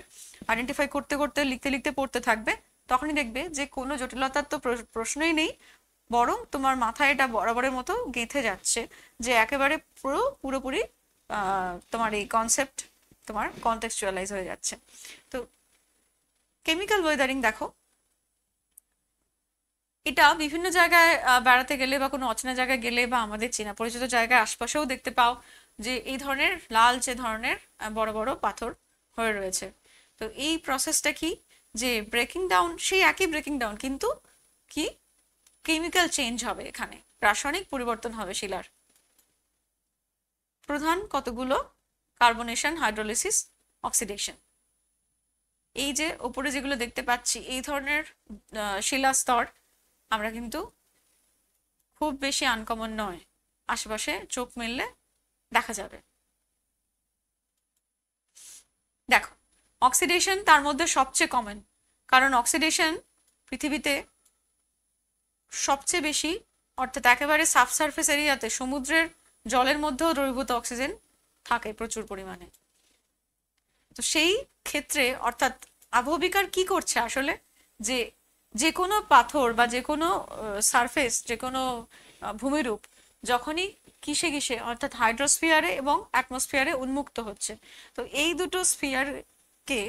আইডেন্টিফাই করতে করতে, লিখতে লিখতে পড়তে থাকবে, তখনই দেখবে যে কোনো জটিলতার তো প্রশ্নই নেই, বরং তোমার মাথায় এটা বরাবরের মতো গেঁথে যাচ্ছে, যে একেবারে পুরোপুরি তোমার এই কনসেপ্ট তোমার কনটেক্সচুয়ালাইজ হয়ে যাচ্ছে। তো কেমিক্যাল ওয়েদারিং দেখো, এটা বিভিন্ন জায়গায় বেড়াতে গেলে বা কোনো অচেনা জায়গায় গেলে বা আমাদের চেনা পরিচিত জায়গায় আশপাশেও দেখতে পাও, যে এই ধরনের লালচে ধরনের বড় বড় পাথর হয়ে রয়েছে। তো এই প্রসেসটা কি, যে ব্রেকিং ডাউন, সেই একই ব্রেকিং ডাউন, কিন্তু কি কেমিক্যাল চেঞ্জ হবে, এখানে রাসায়নিক পরিবর্তন হবে শিলার। প্রধান কতগুলো: কার্বনেশন, হাইড্রোলিসিস, অক্সিডেশন। এই যে ওপরে যেগুলো দেখতে পাচ্ছি, এই ধরনের শিলা স্তর আমরা কিন্তু খুব বেশি আনকমন নয়, আশেপাশে চোখ মেললে দেখা যাবে। দেখো অক্সিডেশন তার মধ্যে সবচেয়ে কমন, কারণ অক্সিডেশন পৃথিবীতে সবচেয়ে বেশি, অর্থাৎ একেবারে সাবসারফেস এরিয়াতে, সমুদ্রের জলের মধ্যেও দ্রবীভূত অক্সিজেন থাকে প্রচুর পরিমাণে। তো সেই ক্ষেত্রে অর্থাৎ আবহবিকার কি করছে আসলে, যে যে কোনো পাথর বা যে কোনো সারফেস, যে কোনো ভূমিরূপ যখনই কিসে কিসে, অর্থাৎ হাইড্রোস্ফিয়ারে এবং অ্যাটমসফিয়ারে উন্মুক্ত হচ্ছে, তো এই দুটো স্ফিয়ারকে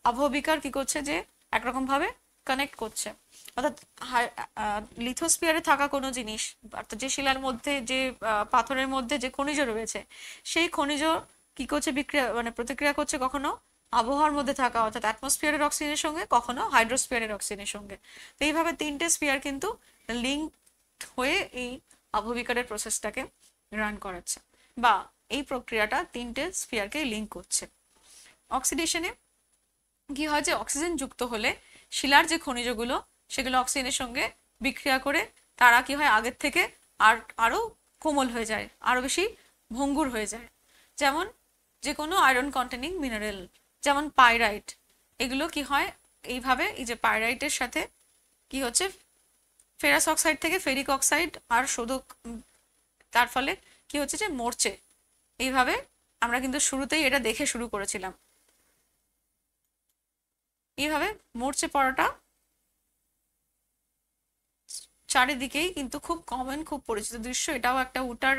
আবহবিকার কি করছে, যে একরকম ভাবে কানেক্ট করছে। অর্থাৎ লিথোস্ফিয়ারে থাকা কোনো জিনিস, অর্থাৎ যে শিলার মধ্যে, যে পাথরের মধ্যে যে খনিজ রয়েছে, সেই খনিজ কি করছে, বিক্রিয়া মানে প্রতিক্রিয়া করছে কখনো আবহাওয়ার মধ্যে থাকা, অর্থাৎ অ্যাটমসফিয়ারের অক্সিজেনের সঙ্গে, কখনো হাইড্রোস্ফিয়ারের অক্সিজেনের সঙ্গে। তো এইভাবে তিনটে স্ফিয়ার কিন্তু লিঙ্ক হয়ে এই আবহবিকারের প্রসেসটাকে রান করাচ্ছে, বা এই প্রক্রিয়াটা তিনটে স্ফিয়ারকে লিঙ্ক করছে। অক্সিডেশনে কি হয়, যে অক্সিজেন যুক্ত হলে শিলার যে খনিজগুলো, সেগুলো অক্সিজেনের সঙ্গে বিক্রিয়া করে তারা কি হয়, আগের থেকে আরো কোমল হয়ে যায়, আরো বেশি ভঙ্গুর হয়ে যায়। যেমন যে কোনো আয়রন কন্টেনিং মিনারেল, যেমন পাইরাইট, এগুলো কি হয়, এইভাবে এই যে পাইরাইটের সাথে কি হচ্ছে, ফেরাস অক্সাইড থেকে ফেরিক অক্সাইড আর শোধক, তার ফলে কি হচ্ছে, যে মরছে। এইভাবে আমরা কিন্তু শুরুতেই এটা দেখে শুরু করেছিলাম, এইভাবে মরচে পড়াটা চারিদিকেই কিন্তু খুব কমন, খুব পরিচিত দৃশ্য, এটাও একটা উটার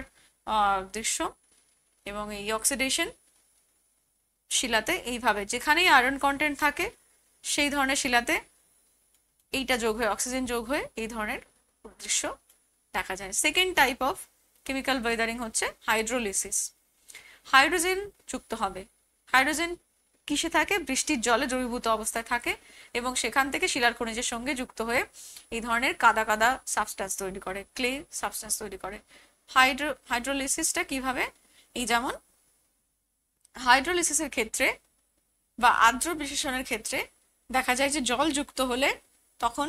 দৃশ্য। এবং এই অক্সিডেশন শিলাতে এইভাবে, যেখানেই আয়রন কন্টেন্ট থাকে সেই ধরনের শিলাতে এইটা যোগ হয়ে, অক্সিজেন যোগ হয়ে এই ধরনের দৃশ্য দেখা যায়। Second type of chemical Wuthering হচ্ছে হাইড্রোলিসিস। হাইড্রোজেন যুক্ত হবে। হাইড্রোজেন কিসে থাকে, বৃষ্টির জলে দ্রবীভূত অবস্থায় থাকে, এবং সেখান থেকে শিলার খনিজের সঙ্গে যুক্ত হয়ে এই ধরনের কাদা কাদা সাবস্ট্যান্স তৈরি করে, ক্লে সাবস্ট্যান্স তৈরি করে। হাইড্রোলিসিসটা কিভাবে, এই যেমন হাইড্রোলিসিসের ক্ষেত্রে বা আর্দ্র বিশেষণের ক্ষেত্রে দেখা যায় যে জল যুক্ত হলে তখন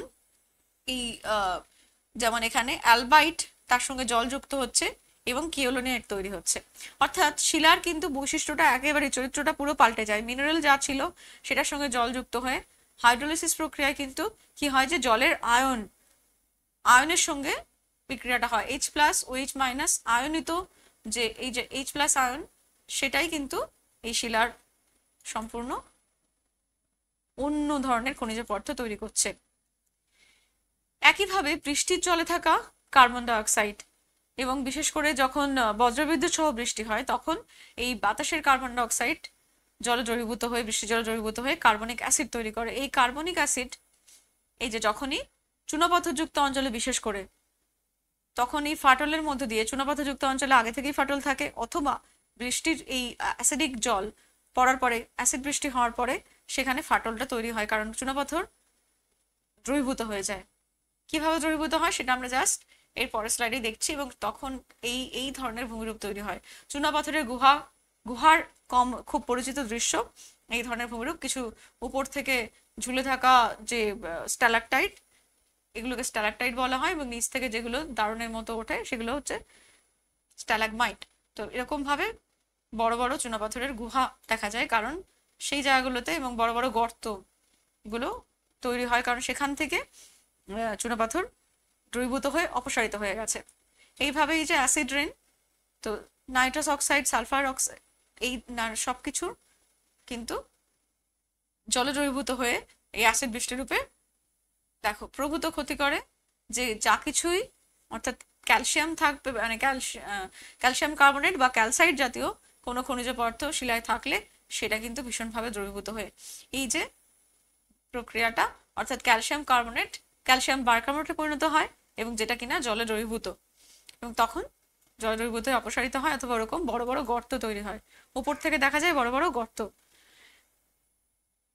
এই যেমন এখানে অ্যালবাইট, তার সঙ্গে জল যুক্ত হচ্ছে এবং কিওলোনিয়েট তৈরি হচ্ছে। অর্থাৎ শিলার কিন্তু বৈশিষ্ট্যটা একেবারে, চরিত্রটা পুরো পাল্টে যায়। মিনারেল যা ছিল সেটার সঙ্গে জল যুক্ত হয়ে হাইড্রোলিসিস প্রক্রিয়ায় কিন্তু কি হয়, যে জলের আয়নের সঙ্গে বিক্রিয়াটা হয়, H+OH- আয়নিত যে এই যে H+ আয়ন, সেটাই কিন্তু এই শিলার সম্পূর্ণ অন্য ধরনের খনিজ পদার্থ তৈরি করছে। একইভাবে বৃষ্টির জলে থাকা কার্বন ডাইঅক্সাইড, এবং বিশেষ করে যখন বজ্রবিদ্যুৎ সহ বৃষ্টি হয় তখন এই বাতাসের কার্বন ডাইঅক্সাইড জলে দ্রবীভূত হয়ে, বৃষ্টি জলে দ্রবীভূত হয়ে কার্বনিক অ্যাসিড তৈরি করে। এই কার্বনিক অ্যাসিড এই যে যখনই চুনাপাথরযুক্ত অঞ্চলে, বিশেষ করে তখন এই ফাটলের মধ্যে দিয়ে, চুনাপাথরযুক্ত অঞ্চলে আগে থেকেই ফাটল থাকে, অথবা বৃষ্টির এই অ্যাসিডিক জল পড়ার পরে, অ্যাসিড বৃষ্টি হওয়ার পরে সেখানে ফাটলটা তৈরি হয়, কারণ চুনাপাথর দ্রবীভূত হয়ে যায়। কিভাবে দ্রবীভূত হয় সেটা আমরা জাস্ট এর পরের স্লাইডে দেখছি। এবং তখন এই ধরনের ভূমিরূপ তৈরি হয়। চুনাপাথরের গুহার খুব পরিচিত দৃশ্য এই ধরনের ভূমিরূপ। কিছু উপর থেকে ঝুলে থাকা যে স্ট্যালাকটাইট, এগুলোকে স্ট্যালাকটাইট বলা হয়, এবং নিচ থেকে যেগুলো দারুণের মতো ওঠে সেগুলো হচ্ছে স্ট্যালাগমাইট। তো এরকম ভাবে বড় বড় চুনাপাথরের গুহা দেখা যায়, কারণ সেই জায়গাগুলোতে, এবং বড় বড় গর্ত গুলো তৈরি হয় কারণ সেখান থেকে চুনাপাথর দ্রবীভূত হয়ে অপসারিত হয়ে গেছে। এইভাবে এই যে অ্যাসিড রেন, তো নাইট্রাস অক্সাইড, সালফার অক্সাইড, এই সবকিছু কিন্তু জলে দ্রবীভূত হয়ে এই অ্যাসিড বৃষ্টি রূপে দেখো প্রভূত ক্ষতি করে। যে যা কিছুই, অর্থাৎ ক্যালসিয়াম থাকবে, মানে ক্যালসিয়াম কার্বনেট বা ক্যালসাইট জাতীয় কোনো খনিজ পদার্থ শিলায় থাকলে সেটা কিন্তু ভীষণভাবে দ্রবীভূত হয়ে, এই যে প্রক্রিয়াটা, অর্থাৎ ক্যালসিয়াম কার্বনেট ক্যালসিয়াম বাইকার্বনেটে পরিণত হয়, এবং যেটা কিনা জলে দ্রবীভূত, এবং তখন জলে দ্রবীভূত হয়ে অপসারিত হয়, অথবা ওরকম বড় বড় গর্ত তৈরি হয়। উপর থেকে দেখা যায় বড় বড় গর্ত।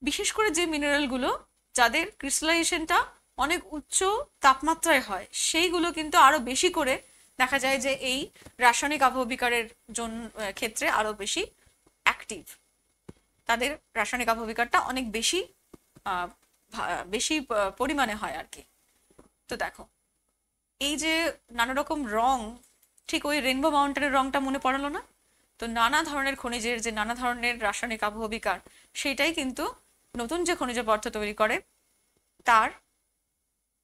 বিশেষ করে যে মিনারেলগুলো যাদের ক্রিস্টালাইজেশনটা অনেক উচ্চ তাপমাত্রায় হয়, সেইগুলো কিন্তু আরো বেশি করে দেখা যায় যে এই রাসায়নিক আবহবিকারের জন্য ক্ষেত্রে আরো বেশি অ্যাক্টিভ। তাদের রাসায়নিক আবহবিকারটা অনেক বেশি পরিমাণে হয় আর কি। তো দেখো এই যে নানা রকম রং, ঠিক ওই রেনবো মাউন্টেনের রংটা মনে পড়ালো না? তো নানা ধরনের খনিজের যে নানা ধরনের রাসায়নিক আবহবিকার, সেটাই কিন্তু নতুন যে খনিজ পদার্থ তৈরি করে তার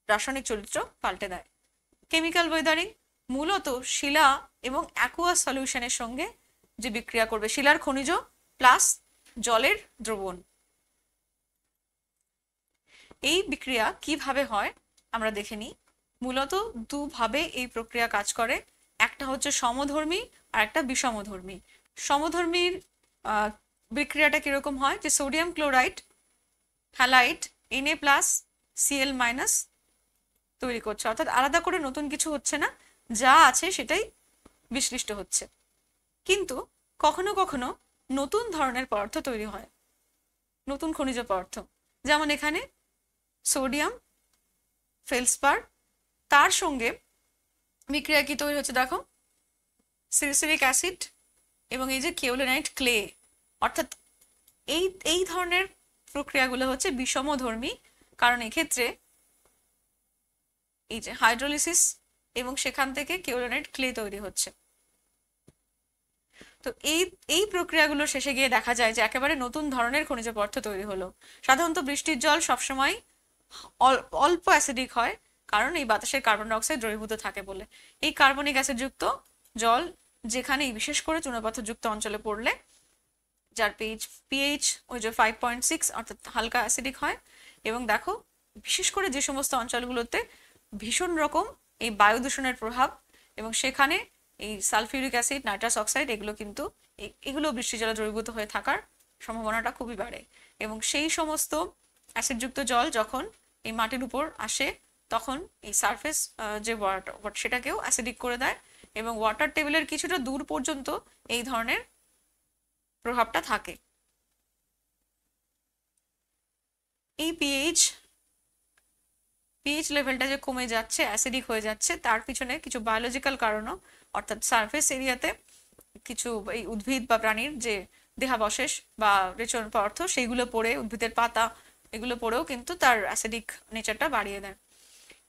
রাসায়নিক চরিত্র পাল্টে দেয়। কেমিক্যাল ওয়েদারিং মূলত শিলা এবং অ্যাকুয়াস সলিউশনের সঙ্গে যে বিক্রিয়া করবে, শিলার খনিজ প্লাস জলের দ্রবণ, এই বিক্রিয়া কিভাবে হয় আমরা দেখে নিই। মূলত দুভাবে এই প্রক্রিয়া কাজ করে, একটা হচ্ছে সমধর্মী আর একটা বিষমধর্মী। সমধর্মীর বিক্রিয়াটা কিরকম হয়, যে সোডিয়াম ক্লোরাইড হ্যালাইড Na+Cl- তৈরি করছে, অর্থাৎ আলাদা করে নতুন কিছু হচ্ছে না, যা আছে সেটাই বিশ্লিষ্ট হচ্ছে। কিন্তু কখনো কখনো নতুন ধরনের পদার্থ তৈরি হয়, নতুন খনিজ পদার্থ, যেমন এখানে সোডিয়াম ফেলসপার, তার সঙ্গে বিক্রিয়া কি তৈরি হচ্ছে দেখো, সিলিসিলিক অ্যাসিড এবং এই যে কেওলিনাইট ক্লে। অর্থাৎ এই ধরনের প্রক্রিয়াগুলো হচ্ছে বিষমধর্মী, কারণ এক্ষেত্রে এই যে হাইড্রোলিসিস এবং সেখান থেকে কেওলিনাইট ক্লে তৈরি হচ্ছে। তো এই প্রক্রিয়াগুলো শেষে গিয়ে দেখা যায় যে একেবারে নতুন ধরনের খনিজ পদার্থ তৈরি হলো। সাধারণত বৃষ্টির জল সবসময় অল্প অ্যাসিডিক হয়, কারণ এই বাতাসের কার্বন ডাইঅক্সাইড দ্রবীভূত থাকে বলে। এই কার্বনিক অ্যাসিড যুক্ত জল যেখানে বিশেষ করে চুনাপাথরযুক্ত অঞ্চলে পড়লে, যার পিএইচ ওই যে 5.6 অর্থাৎ হালকা অ্যাসিডিক হয়। এবং দেখো বিশেষ করে যে সমস্ত অঞ্চলগুলোতে ভীষণ রকম এই বায়ু দূষণের প্রভাব, এবং সেখানে এই সালফিউরিক অ্যাসিড, নাইট্রাস অক্সাইড, এগুলো বৃষ্টি জলে দ্রবীভূত হয়ে থাকার সম্ভাবনাটা খুবই বাড়ে। এবং সেই সমস্ত অ্যাসিডযুক্ত জল যখন এই মাটির উপর আসে, তখন এই সারফেস যে ওয়াটার সেটাকেও অ্যাসিডিক করে দেয়, এবং ওয়াটার টেবিলের কিছুটা দূর পর্যন্ত এই ধরনের প্রভাবটা থাকে। এই পিএইচ লেভেলটা যে কমে যাচ্ছে, অ্যাসিডিক হয়ে যাচ্ছে, তার পিছনে কিছু বায়োলজিক্যাল কারণও, অর্থাৎ সারফেস এরিয়াতে কিছু এই উদ্ভিদ বা প্রাণীর যে দেহাবশেষ বা রেচন পদার্থ, সেইগুলো পড়ে, উদ্ভিদের পাতা, এগুলো পড়েও কিন্তু তার অ্যাসিডিক নেচারটা বাড়িয়ে দেয়।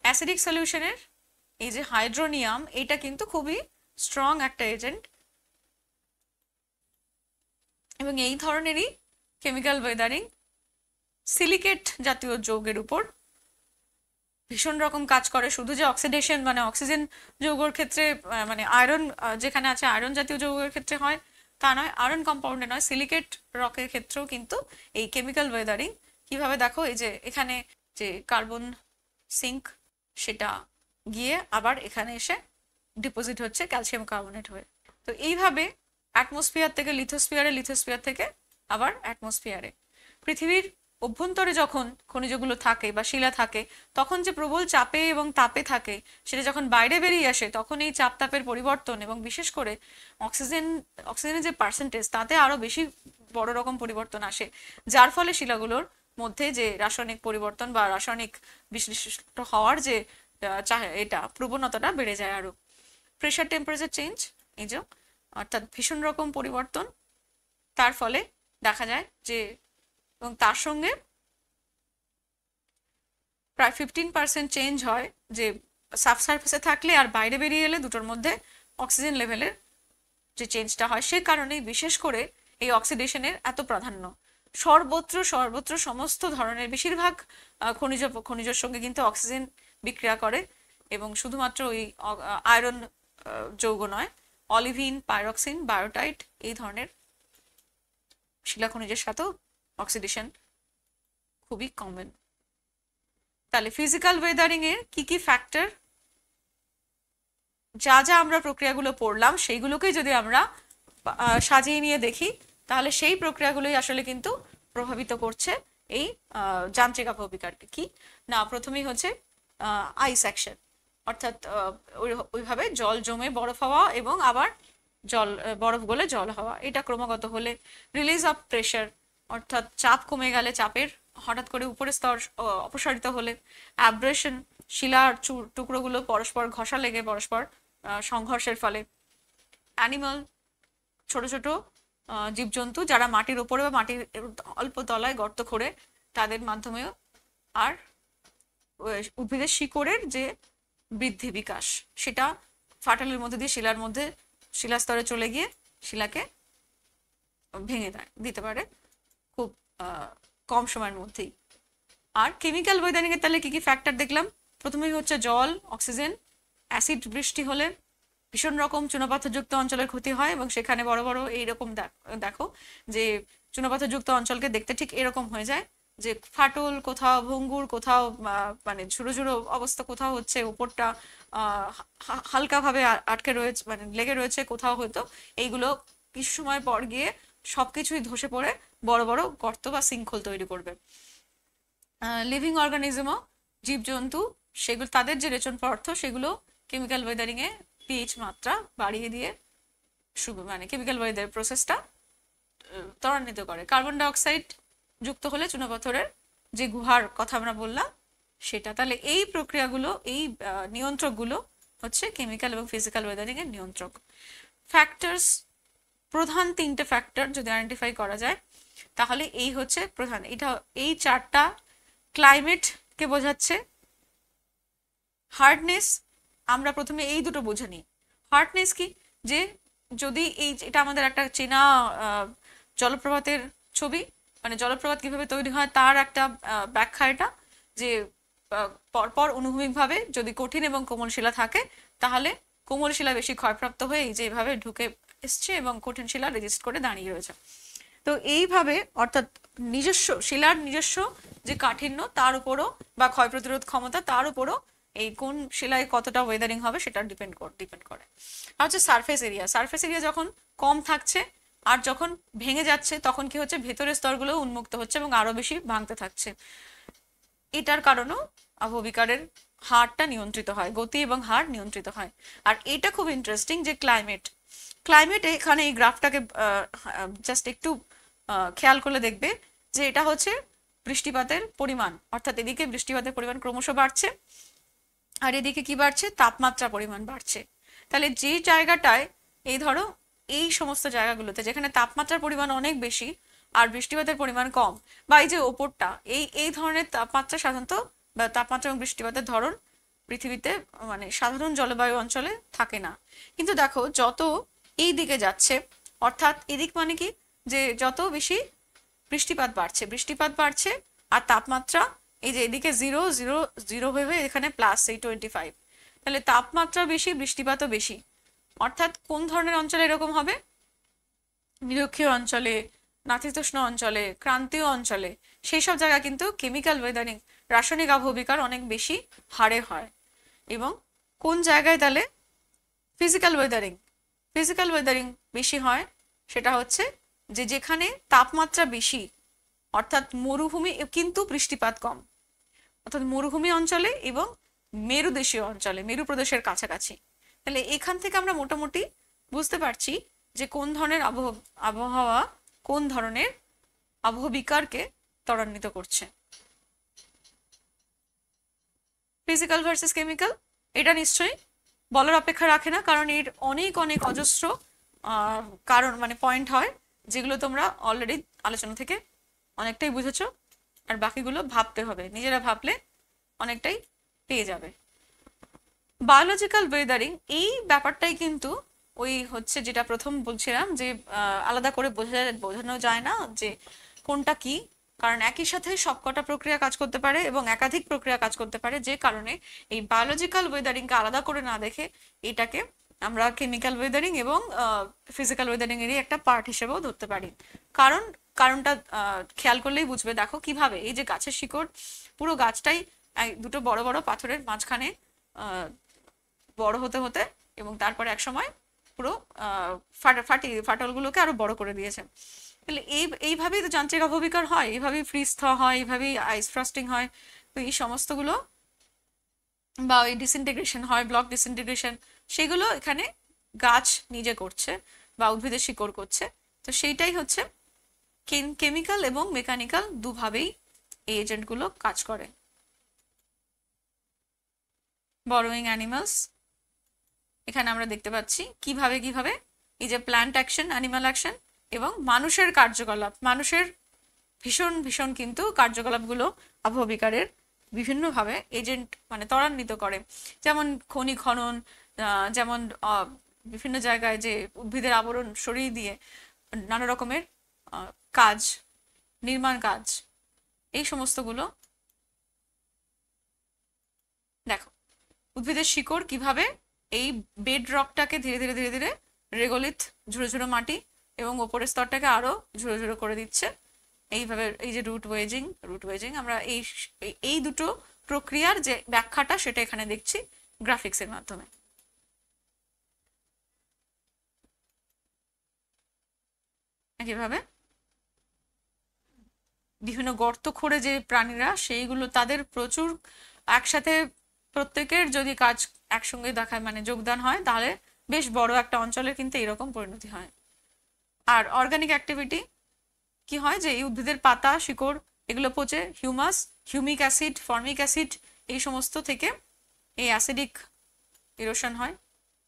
অ্যাসিডিক সলিউশনের এই যে হাইড্রোনিয়াম, এটা কিন্তু খুবই স্ট্রং একটা এজেন্ট, এবং এই ধরনেরই কেমিক্যাল ওয়েদারিং সিলিকেট জাতীয় যৌগের উপর ভীষণ রকম কাজ করে। শুধু যে অক্সিডেশন, মানে অক্সিজেন যৌগের ক্ষেত্রে, মানে আয়রন যেখানে আছে আয়রন জাতীয় যৌগের ক্ষেত্রে হয় তা নয়, আয়রন কম্পাউন্ডে নয়, সিলিকেট রকের ক্ষেত্রেও কিন্তু এই কেমিক্যাল ওয়েদারিং কিভাবে দেখো, এই যে এখানে যে কার্বন সিঙ্ক সেটা গিয়ে আবার এখানে এসে ডিপোজিট হচ্ছে ক্যালসিয়াম কার্বনেট হয়ে। তো এইভাবে অ্যাটমসফিয়ার থেকে লিথোস্ফিয়ারে, লিথোস্ফিয়ার থেকে আবার অ্যাটমসফিয়ারে। পৃথিবীর অভ্যন্তরে যখন খনিজগুলো থাকে বা শিলা থাকে, তখন যে প্রবল চাপে এবং তাপে থাকে, সেটা যখন বাইরে বেরিয়ে আসে তখন এই চাপ তাপের পরিবর্তন এবং বিশেষ করে অক্সিজেনের যে পার্সেন্টেজ তাতে আরো বেশি বড় রকম পরিবর্তন আসে, যার ফলে শিলাগুলোর মধ্যে যে রাসায়নিক পরিবর্তন বা রাসায়নিক বিশ্লিষ্ট হওয়ার যে এটা প্রবণতাটা বেড়ে যায় আরো। প্রেশার টেম্পারেচার চেঞ্জ, এই যে অর্থাৎ ভীষণ রকম পরিবর্তন, তার ফলে দেখা যায় যে, এবং তার সঙ্গে প্রায় 15% চেঞ্জ হয় যে সাবসারফেসে থাকলে আর বাইরে বেরিয়ে এলে দুটোর মধ্যে অক্সিজেন লেভেলের যে চেঞ্জটা হয়। সে কারণেই বিশেষ করে এই অক্সিডেশনের এত প্রাধান্য। সর্বত্র সর্বত্র সমস্ত ধরনের বেশিরভাগ খনিজের সঙ্গে কিন্তু অক্সিজেন বিক্রিয়া করে, এবং শুধুমাত্র ওই আয়রন যৌগ নয়, অলিভিন, পাইরক্সিন, বায়োটাইট এই ধরনের শিলা খনিজের সাথেও অক্সিডেশন খুবই কমন। তাহলে ফিজিক্যাল ওয়েদারিং এর কি কি ফ্যাক্টর, যা যা আমরা প্রক্রিয়াগুলো পড়লাম সেইগুলোকেই যদি আমরা সাজিয়ে নিয়ে দেখি, তাহলে সেই প্রক্রিয়াগুলোই আসলে কিন্তু প্রভাবিত করছে এই যান্ত্রিক আবহবিকারকে। কি না, প্রথমেই হচ্ছে আইস অ্যাকশন, অর্থাৎ ওইভাবে জল জমে বরফ হওয়া এবং আবার বরফ গলে জল হওয়া, এটা ক্রমাগত হলে। রিলিজ অফ প্রেশার, অর্থাৎ চাপ কমে গেলে, চাপের হঠাৎ করে উপরের স্তর অপসারিত হলে। অ্যাব্রেশন, শিলার টুকরোগুলো পরস্পর ঘষা লেগে পরস্পর সংঘর্ষের ফলে। অ্যানিমাল, ছোট ছোট জীবজন্তু যারা মাটির উপরে বা মাটির অল্প তলায় গর্ত করে, তাদের মাধ্যমেও। আর উদ্ভিদের শিকড়ের যে বৃদ্ধি বিকাশ, সেটা ফাটলের মধ্যে দিয়ে শিলার মধ্যে শিলাস্তরে চলে গিয়ে শিলাকে ভেঙে দিতে পারে খুব কম সময়ের মধ্যেই। আর কেমিক্যাল ওয়েদারিং এর তাহলে কি কি ফ্যাক্টর দেখলাম? প্রথমেই হচ্ছে জল, অক্সিজেন। অ্যাসিড বৃষ্টি হলে ভীষণ রকম চুনাপাথরযুক্ত অঞ্চলের ক্ষতি হয়, এবং সেখানে বড় বড় এইরকম দেখো যে চুনাপাথরযুক্ত অঞ্চলকে দেখতে ঠিক এরকম হয়ে যায়, যে ফাটল কোথাও, ভঙ্গুর কোথাও, মানে ঝুড়ো ঝুড়ো অবস্থা কোথাও হচ্ছে, উপরটা হালকাভাবে আটকে রয়েছে, মানে লেগে রয়েছে কোথাও হয়তো। এইগুলো কিছু সময় পর গিয়ে সবকিছুই ধসে পড়ে বড় বড় গর্ত বা সিঙ্কহোল তৈরি করবে। লিভিং অর্গানিজমও, জীবজন্তু, সেগুলো তাদের যে রেচন পদার্থ সেগুলো কেমিক্যাল ওয়েদারিং এ পিএইচ মাত্রা বাড়িয়ে দিয়ে মানে কেমিক্যাল ওয়েদার প্রসেসটা ত্বরান্বিত করে। কার্বন ডাইঅক্সাইড যুক্ত হলে চুনাপাথরের যে গুহার কথা আমরা বললাম সেটা। তাহলে এই প্রক্রিয়াগুলো, এই নিয়ন্ত্রকগুলো হচ্ছে কেমিক্যাল এবং ফিজিক্যাল ওয়েদারিং এর নিয়ন্ত্রক। ফ্যাক্টরস, প্রধান তিনটে ফ্যাক্টর যদি আইডেন্টিফাই করা যায় তাহলে এই হচ্ছে প্রধান। এটা এই চারটা ক্লাইমেট কে বোঝাচ্ছে। হার্ডনেস, আমরা প্রথমে এই দুটো বুঝে নিই। হার্ডনেস কি, যে যদি এটা আমাদের একটা চেনা জলপ্রপাতের ছবি, মানে জলপ্রপাত কিভাবে তৈরি হয় তার একটা ব্যাখ্যা এটা, যে পরপর অনুভূমিকভাবে যদি কঠিন এবং কোমল শিলা থাকে তাহলে কোমল শিলা বেশি ক্ষয়প্রাপ্ত হয়ে এই যে এভাবে ঢুকে এসছে এবং কঠিন শিলা রেজিস্ট করে দাঁড়িয়ে রয়েছে। তো এইভাবে অর্থাৎ নিজস্ব শিলার নিজস্ব যে কাঠিন্য তার উপরও বা ক্ষয় প্রতিরোধ ক্ষমতা তার উপরও এই কোন শিলায় কতটা ওয়েদারিং হবে সেটা ডিপেন্ড করে। আর হচ্ছে সারফেস এরিয়া, সারফেস এরিয়া যখন কম থাকছে আর যখন ভেঙে যাচ্ছে তখন কি হচ্ছে, ভেতরের স্তরগুলো উন্মুক্ত হচ্ছে এবং আরো বেশি ভাঙতে থাকছে। এটার কারণেও আবহবিকারের হারটা নিয়ন্ত্রিত হয়, গতি এবং হার নিয়ন্ত্রিত হয়। আর এটা খুব ইন্টারেস্টিং যে ক্লাইমেট এখানে এই গ্রাফটাকে জাস্ট একটু খেয়াল করলে দেখবে যে এটা হচ্ছে বৃষ্টিপাতের পরিমাণ, অর্থাৎ এদিকে বৃষ্টিপাতের পরিমাণ ক্রমশ বাড়ছে আর এদিকে কি বাড়ছে, তাপমাত্রা পরিমাণ বাড়ছে। তাহলে যে জায়গাটায় এই ধরো এই সমস্ত জায়গাগুলোতে যেখানে তাপমাত্রার পরিমাণ অনেক বেশি আর বৃষ্টিপাতের পরিমাণ কম, বা এই যে ওপরটা, এই ধরনের তাপমাত্রা সাধারণত বা তাপমাত্রা এবং বৃষ্টিপাতের ধরন পৃথিবীতে মানে সাধারণ জলবায়ু অঞ্চলে থাকে না। কিন্তু দেখো যত এই দিকে যাচ্ছে, অর্থাৎ এদিক মানে কি, যে যত বেশি বৃষ্টিপাত বাড়ছে আর তাপমাত্রা এই যে এদিকে 0 হয়ে এখানে প্লাস এই 25, তাহলে তাপমাত্রা বেশি, বৃষ্টিপাতও বেশি। অর্থাৎ কোন ধরনের অঞ্চলে এরকম হবে, নিরক্ষীয় অঞ্চলে, নাতিশীতোষ্ণ অঞ্চলে, ক্রান্তীয় অঞ্চলে, সেই সব জায়গা কিন্তু কেমিক্যাল ওয়েদারিং, রাসায়নিক আবহবিকার অনেক বেশি হারে হয়। এবং কোন জায়গায় তাহলে ফিজিক্যাল ওয়েদারিং বেশি হয়? সেটা হচ্ছে যে যেখানে তাপমাত্রা বেশি, অর্থাৎ মরুভূমি কিন্তু বৃষ্টিপাত কম, অর্থাৎ মরুভূমি অঞ্চলে এবং মেরুদেশীয় অঞ্চলে, মেরু প্রদেশের কাছাকাছি। তাহলে এখান থেকে আমরা মোটামুটি বুঝতে পারছি যে কোন ধরনের আবহাওয়া কোন ধরনের আবহবিকারকে ত্বরান্বিত করছে। ফিজিক্যাল ভার্সেস কেমিক্যাল, এটা নিশ্চয়ই বলার অপেক্ষা রাখে না, কারণ এর অনেক অনেক অজস্র কারণ মানে পয়েন্ট হয়, যেগুলো তোমরা অলরেডি আলোচনা থেকে অনেকটাই বুঝেছো, আর বাকিগুলো ভাবতে হবে, নিজেরা ভাবলে অনেকটাই পেয়ে যাবে। বায়োলজিক্যাল ওয়েদারিং, এই ব্যাপারটাই কিন্তু ওই হচ্ছে যেটা প্রথম বলছিলাম যে আলাদা করে বোঝানো যায় না যে কোনটা কি, কারণ একই সাথে সবকটা প্রক্রিয়া কাজ করতে পারে এবং একাধিক প্রক্রিয়া কাজ করতে পারে, যে কারণে এই বায়োলজিক্যাল ওয়েদারিংকে আলাদা করে না দেখে এটাকে আমরা কেমিক্যাল ওয়েদারিং এবং ফিজিক্যাল ওয়েদারিং এরই একটা পার্ট হিসেবেও ধরতে পারি। কারণটা খেয়াল করলেই বুঝবে। দেখো কিভাবে এই যে গাছের শিকড়, পুরো গাছটাই দুটো বড় বড় পাথরের মাঝখানে বড় হতে হতে এবং তারপরে এক সময় পুরো ফাটলগুলোকে আরো বড় করে দিয়েছে। তাহলে এইভাবেই তো যান্ত্রিক আবহবিকার হয়, এইভাবেই ফ্রিজ থা হয়, এইভাবেই আইস ফ্রস্টিং হয়। তো এই সমস্তগুলো বা ওই ডিসইন্টিগ্রেশন হয়, ব্লক ডিসইন্টিগ্রেশন, সেগুলো এখানে গাছ নিজে করছে বা উদ্ভিদের শিকড় করছে। তো সেইটাই হচ্ছে কেমিক্যাল এবং মেকানিক্যাল দুভাবেই এই এজেন্টগুলো কাজ করে। বরোয়িং অ্যানিমালস, এখানে আমরা দেখতে পাচ্ছি কিভাবে এই যে প্ল্যান্ট অ্যাকশন, অ্যানিমাল অ্যাকশন এবং মানুষের কার্যকলাপ, মানুষের ভীষণ ভীষণ কিন্তু কার্যকলাপগুলো আবহবিকারের বিভিন্নভাবে এজেন্ট মানে ত্বরান্বিত করে। যেমন খনি খনন, যেমন বিভিন্ন জায়গায় যে উদ্ভিদের আবরণ সরিয়ে দিয়ে নানা রকমের কাজ, নির্মাণ কাজ, এই সমস্তগুলো। দেখো উদ্ভিদের শিকড় কিভাবে এই বেড রকটাকে ধীরে ধীরে ধীরে ধীরে রেগোলিথ, ঝুড়ো ঝুড়ো মাটি, এবং ওপরের স্তরটাকে আরো ঝুড়ো ঝুড়ো করে দিচ্ছে। এইভাবে এই যে রুট ওয়েজিং আমরা এই দুটো প্রক্রিয়ার যে ব্যাখ্যাটা সেটা এখানে দেখছি গ্রাফিক্সের মাধ্যমে। একইভাবে বিভিন্ন গর্ত খোঁড়ে যে প্রাণীরা, সেইগুলো তাদের প্রচুর একসাথে প্রত্যেকের যদি কাজ একসঙ্গে দেখায় মানে যোগদান হয়, তাহলে বেশ বড় একটা অঞ্চলের কিন্তু এরকম পরিণতি হয়। আর অর্গানিক অ্যাক্টিভিটি কি হয়, যে এই উদ্ভিদের পাতা, শিকড় এগুলো পচে হিউমিক অ্যাসিড, ফর্মিক অ্যাসিড এই সমস্ত থেকে এই অ্যাসিডিক ইরোশন হয়,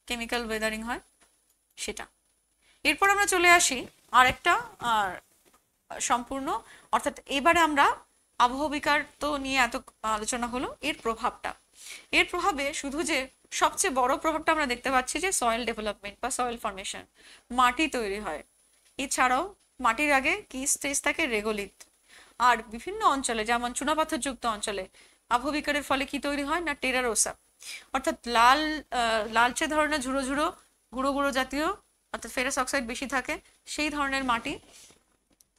কেমিক্যাল ওয়েদারিং হয় সেটা। এরপর আমরা চলে আসি আরেকটা সম্পূর্ণ, অর্থাৎ এবারে আমরা আবহবিকার তো নিয়ে এত আলোচনা হলো, এর প্রভাবে শুধু যে সবচেয়ে বড় প্রভাবটা আমরা দেখতে পাচ্ছি যে সয়েল ডেভেলপমেন্ট বা সয়েল ফর্মেশন, মাটি তৈরি হয়। এছাড়াও মাটির আগে কি স্টেজ থাকে, রেগোলিথ। আর বিভিন্ন অঞ্চলে যেমন চুনাপাথরযুক্ত অঞ্চলে আবহবিকারের ফলে কি তৈরি হয় না, টেরারোসা, অর্থাৎ লালচে ধরনের ঝুড়ো ঝুড়ো গুঁড়ো গুঁড়ো জাতীয়, অর্থাৎ ফেরাস অক্সাইড বেশি থাকে সেই ধরনের মাটি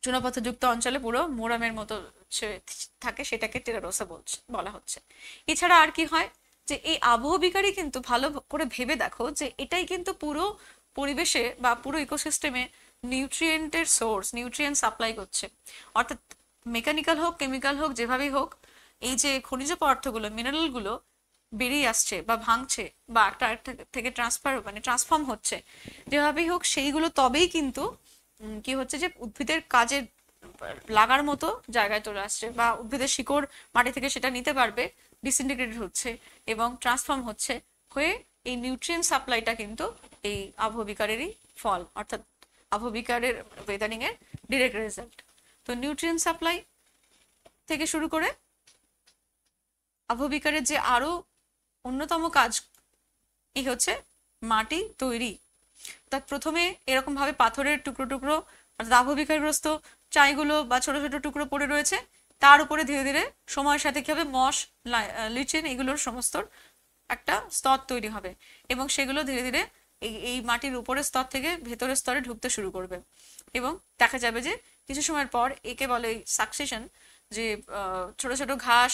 চুনাপাথরযুক্ত অঞ্চলে পুরো মোরামের মতো থাকে, সেটাকে টেরারোসা বলা হচ্ছে। এছাড়া আর কি হয়, যে এই আবহবিকারই কিন্তু ভালো করে ভেবে দেখো যে এটাই কিন্তু পুরো পরিবেশে বা পুরো ইকোসিস্টেমে নিউট্রিয়েন্টের সোর্স, নিউট্রিয়েন্ট সাপ্লাই করছে। অর্থাৎ মেকানিক্যাল হোক, কেমিক্যাল হোক, যেভাবেই হোক, এই যে খনিজ পদার্থগুলো, মিনারেলগুলো বেরিয়ে আসছে বা ভাঙছে বা একটা থেকে ট্রান্সফর্ম হচ্ছে, যেভাবেই হোক সেইগুলো তবেই কিন্তু কি হচ্ছে, যে উদ্ভিদের কাজে লাগার মতো জায়গায় চলে আসছে, বা উদ্ভিদের শিকড় মাটি থেকে সেটা নিতে পারবে, ডিসইন্টিগ্রেটেড হচ্ছে এবং ট্রান্সফর্ম হয়ে এই নিউট্রিয়েন্ট সাপ্লাইটা কিন্তু এই আবহবিকারেরই ফল, অর্থাৎ আবহবিকারের ওয়েদারিং এর ডিরেক্ট রেজাল্ট। তো নিউট্রিয়েন্ট সাপ্লাই থেকে শুরু করে আবহবিকারের যে আরো অন্যতম কাজ এই হচ্ছে মাটি তৈরি। তা প্রথমে এরকম ভাবে পাথরের টুকরো টুকরো অর্থাৎ আবহবিকারগ্রস্ত চাইগুলো বা ছোট ছোট টুকরো পড়ে রয়েছে, তার উপরে ধীরে ধীরে সময়ের সাথে কি হবে, মস, লিচেন এগুলোর সমস্ত একটা স্তর তৈরি হবে এবং সেগুলো ধীরে ধীরে এই মাটির উপরের স্তর থেকে ভেতরের স্তরে ঢুকতে শুরু করবে এবং দেখা যাবে যে কিছু সময়ের পর একে বলে সাকসেশন, যে ছোট ছোট ঘাস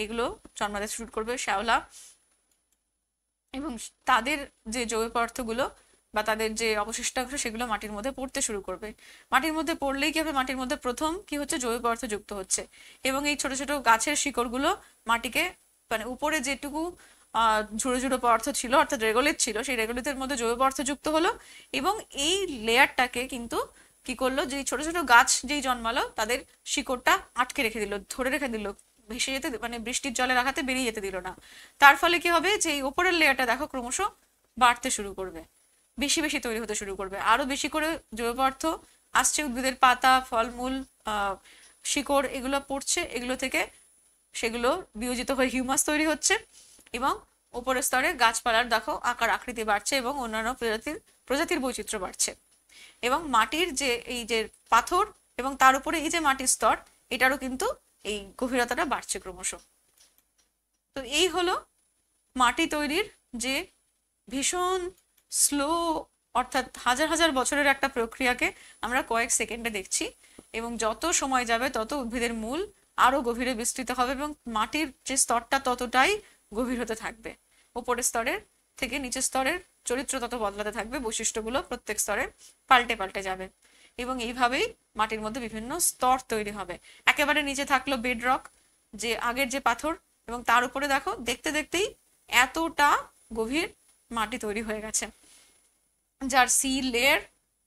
এগুলো জন্মাতে শুরু করবে, শ্যাওলা, এবং তাদের যে জৈব পদার্থগুলো বা তাদের যে অবশিষ্টাংশ সেগুলো মাটির মধ্যে পড়তে শুরু করবে। মাটির মধ্যে পড়লেই কি হবে, মাটির মধ্যে প্রথম কি হচ্ছে, জৈব পদার্থ যুক্ত হচ্ছে। এবং এই ছোট ছোট গাছের শিকড়গুলো মাটিকে মানে উপরে যেটুকু ঝুড়ো ঝুড়ো পদার্থ ছিল অর্থাৎ রেগোলিথ ছিল, সেই রেগোলিথের মধ্যে জৈব পদার্থ যুক্ত হলো এবং এই লেয়ারটাকে কিন্তু কি করলো, যে ছোট ছোট গাছ যেই জন্মালো তাদের শিকড়টা আটকে রেখে দিল, ধরে রেখে দিল, ভেসে যেতে মানে বৃষ্টির জলের আঘাতে বেরিয়ে যেতে দিল না। তার ফলে কি হবে, যে এই ওপরের লেয়ারটা দেখো ক্রমশ বাড়তে শুরু করবে, বেশি বেশি তৈরি হতে শুরু করবে, আরো বেশি করে জৈব পদার্থ আসছে, উদ্ভিদের পাতা, ফলমূল, শিকড় এগুলো পড়ছে, এগুলো থেকে সেগুলো বিয়োজিত হয়ে হিউমাস তৈরি হচ্ছে এবং উপরের স্তরে গাছপালার দেখো আকার আকৃতি বাড়ছে এবং অন্যান্য প্রজাতির বৈচিত্র্য বাড়ছে। এবং মাটির যে এই যে পাথর এবং তার উপরে এই যে মাটির স্তর, এটারও কিন্তু এই গভীরতাটা বাড়ছে ক্রমশ। তো এই হলো মাটি তৈরির যে ভীষণ স্লো, অর্থাৎ হাজার হাজার বছরের একটা প্রক্রিয়াকে আমরা কয়েক সেকেন্ডে দেখছি। এবং যত সময় যাবে তত উদ্ভিদের মূল আরো গভীরে বিস্তৃত হবে এবং মাটির যে স্তরটা ততটাই গভীর হতে থাকবে। উপরের স্তরের থেকে নিচের স্তরের চরিত্র তত বদলাতে থাকবে, বৈশিষ্ট্যগুলো প্রত্যেক স্তরে পাল্টে পাল্টে যাবে এবং এইভাবেই মাটির মধ্যে বিভিন্ন স্তর তৈরি হবে। একেবারে নিচে থাকলো বেডরক, যে আগের যে পাথর, এবং তার উপরে দেখো দেখতে দেখতেই এতটা গভীর মাটি তৈরি হয়ে গেছে, যার সি লেয়ার,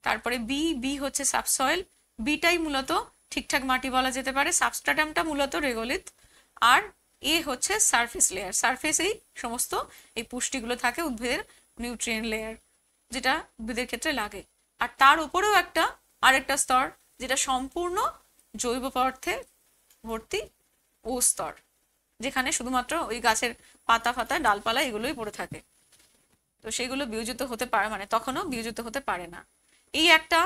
তারপরে বি, বি হচ্ছে সাবসয়েল, বিটাই মূলত ঠিকঠাক মাটি বলা যেতে পারে, সাবস্ট্রাটামটা মূলত রেগোলিথ, আর এ হচ্ছে সারফেস লেয়ার। সারফেসেই সমস্ত এই পুষ্টিগুলো থাকে, উদ্ভিদের নিউট্রিয়েন্ট লেয়ার, যেটা উদ্ভিদের ক্ষেত্রে লাগে। আর তার উপরেও আরেকটা স্তর, যেটা সম্পূর্ণ জৈব পদার্থে ভর্তি, ও স্তর, যেখানে শুধুমাত্র ওই গাছের পাতা ফাতা ডালপালা এগুলোই পড়ে থাকে। তো সেগুলো বিয়োজিত হতে পারে, মানে তখনও বিয়োজিত হতে পারে না। এই একটা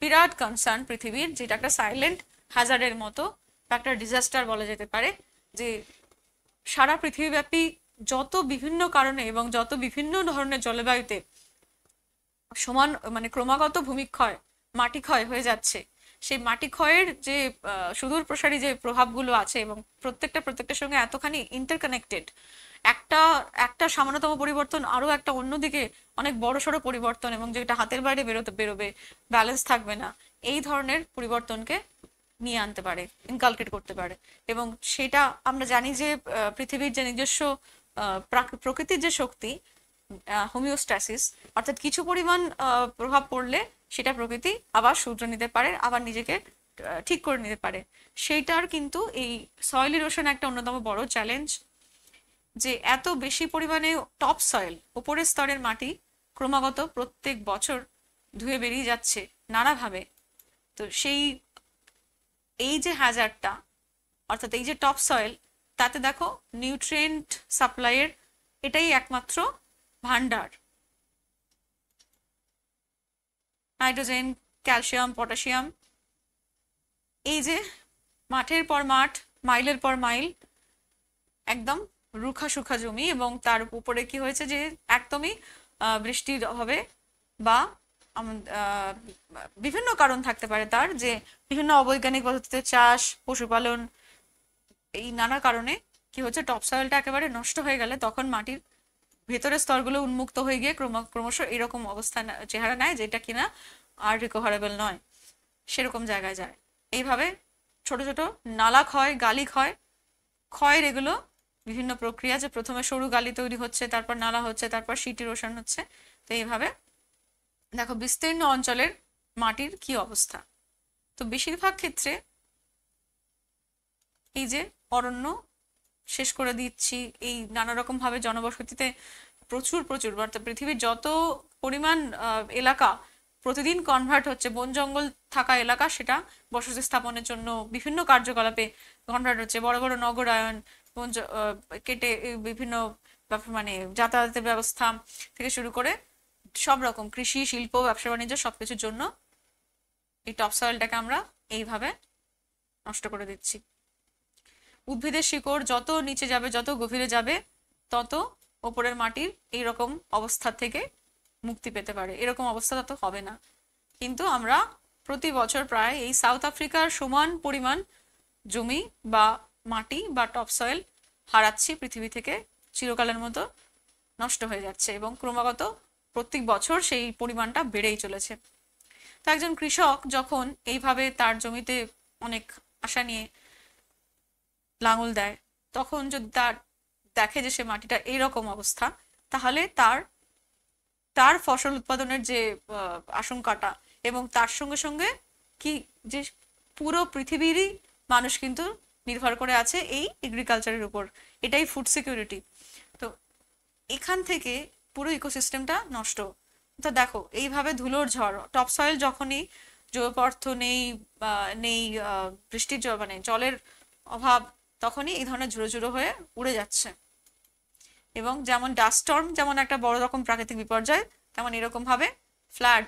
বিরাট কনসার্ন পৃথিবীর, যেটা একটা সাইলেন্ট হ্যাজার্ডের মতো, একটা ডিজাস্টার বলা যেতে পারে, যে সারা পৃথিবীব্যাপী যত বিভিন্ন কারণে এবং যত বিভিন্ন ধরনের জলবায়ুতে সমান মানে ক্রমাগত ভূমিক্ষয়, মাটি ক্ষয় হয়ে যাচ্ছে, সেই মাটি ক্ষয়ের যে সুদূর প্রসারী যে প্রভাবগুলো আছে এবং প্রত্যেকটার সঙ্গে এতখানি ইন্টারকানেক্টেড, একটা একটা সামান্যতম পরিবর্তন আরো একটা অন্যদিকে অনেক বড়সড় পরিবর্তন, এবং যেটা হাতের বাইরে বেরোবে, ব্যালেন্স থাকবে না, এই ধরনের পরিবর্তনকে নিয়ে আনতে পারে, ইনকালকেট করতে পারে। এবং সেটা আমরা জানি যে পৃথিবীর যে নিজস্ব প্রকৃতির যে শক্তি, হোমিওস্ট্যাসিস, অর্থাৎ কিছু পরিমাণ প্রভাব পড়লে সেটা প্রকৃতি আবার শুধরে নিতে পারে, আবার নিজেকে ঠিক করে নিতে পারে। সেইটার কিন্তু এই সয়েল ইরোশন একটা অন্যতম বড় চ্যালেঞ্জ, যে এত বেশি পরিমাণে টপ সয়েল, উপরের স্তরের মাটি ক্রমাগত প্রত্যেক বছর ধুয়ে বেরিয়ে যাচ্ছে নানাভাবে। তো এই যে হ্যাজার্ডটা, অর্থাৎ এই যে টপ সয়েল, তাতে দেখো নিউট্রিয়েন্ট সাপ্লাইয়ের এটাই একমাত্র ভান্ডার। নাইট্রোজেন, ক্যালসিয়াম, পটাশিয়াম, এই যে মাঠের পর মাঠ, মাইলের পর মাইল একদম রুখা সুখা জমি, এবং তার উপরে কি হয়েছে যে একদমই বৃষ্টির অভাবে বা বিভিন্ন কারণ থাকতে পারে তার, যে বিভিন্ন অবৈজ্ঞানিক পদ্ধতিতে চাষ, পশুপালন, এই নানা কারণে কি হচ্ছে, টপসয়েলটা একেবারে নষ্ট হয়ে গেলে তখন মাটির ভেতরের স্তরগুলো উন্মুক্ত হয়ে গিয়ে ক্রমশ এরকম অবস্থা চেহারা নেয়, যেটা কিনা আর রিকভারেবল নয়, সেরকম জায়গায় যায়। এইভাবে ছোট ছোট নালা ক্ষয়, গালি ক্ষয়ের এগুলো বিভিন্ন প্রক্রিয়া, যে প্রথমে সরু গালি তৈরি হচ্ছে, তারপর নালা হচ্ছে, তারপর শিট ইরোশন হচ্ছে। তো এইভাবে দেখো বিস্তীর্ণ অঞ্চলের মাটির কি অবস্থা। তো বেশিরভাগ ক্ষেত্রে এই যে অরণ্য শেষ করে দিচ্ছি, এই নানা রকম ভাবে জনবসতিতে প্রচুর অর্থাৎ পৃথিবীর যত পরিমাণ এলাকা প্রতিদিন কনভার্ট হচ্ছে, বন জঙ্গল থাকা এলাকা, সেটা বসতি স্থাপনের জন্য বিভিন্ন কার্যকলাপে কনভার্ট হচ্ছে। বড় বড় নগরায়ন, কেটে বিভিন্ন মানে যাতায়াতের ব্যবস্থা থেকে শুরু করে সব রকম কৃষি, শিল্প, ব্যবসা বাণিজ্য সবকিছুর জন্য এই টপসয়েলটাকে আমরা এইভাবে নষ্ট করে দিচ্ছি। উদ্ভিদের শিকড় যত নিচে যাবে, যত গভীরে যাবে, তত ওপরের মাটির এইরকম অবস্থা থেকে মুক্তি পেতে পারে। এরকম অবস্থা তত হবে না। কিন্তু আমরা প্রতি বছর প্রায় এই সাউথ আফ্রিকার সমান পরিমাণ জমি বা মাটি বা টপসয়েল হারাচ্ছি পৃথিবী থেকে চিরকালের মতো। নষ্ট হয়ে যাচ্ছে এবং ক্রমাগত প্রত্যেক বছর সেই পরিমাণটা বেড়েই চলেছে। তো একজন কৃষক যখন এইভাবে তার জমিতে অনেক আশা নিয়ে লাঙল দেয়, তখন যদি তার দেখে যে সে মাটিটা এইরকম অবস্থা, তাহলে তার তার ফসল উৎপাদনের যে আশঙ্কাটা, এবং তার সঙ্গে সঙ্গে কি যে পুরো পৃথিবীরই মানুষ কিন্তু নির্ভর করে আছে এই এগ্রিকালচারের উপর, এটাই ফুড সিকিউরিটি। তো এখান থেকে পুরো ইকোসিস্টেমটা নষ্ট। তো দেখো এইভাবে ধুলোর ঝড়, টপ সয়েল যখনই জৈব পদার্থ নেই, নেই বৃষ্টির মানে জলের অভাব, তখনই এই ধরনের ঝুড়ো ঝুড়ো হয়ে উড়ে যাচ্ছে। এবং যেমন ডাস্ট স্টর্ম যেমন একটা বড় রকম প্রাকৃতিক বিপর্যয়, তেমন এরকম ভাবে ফ্লাড,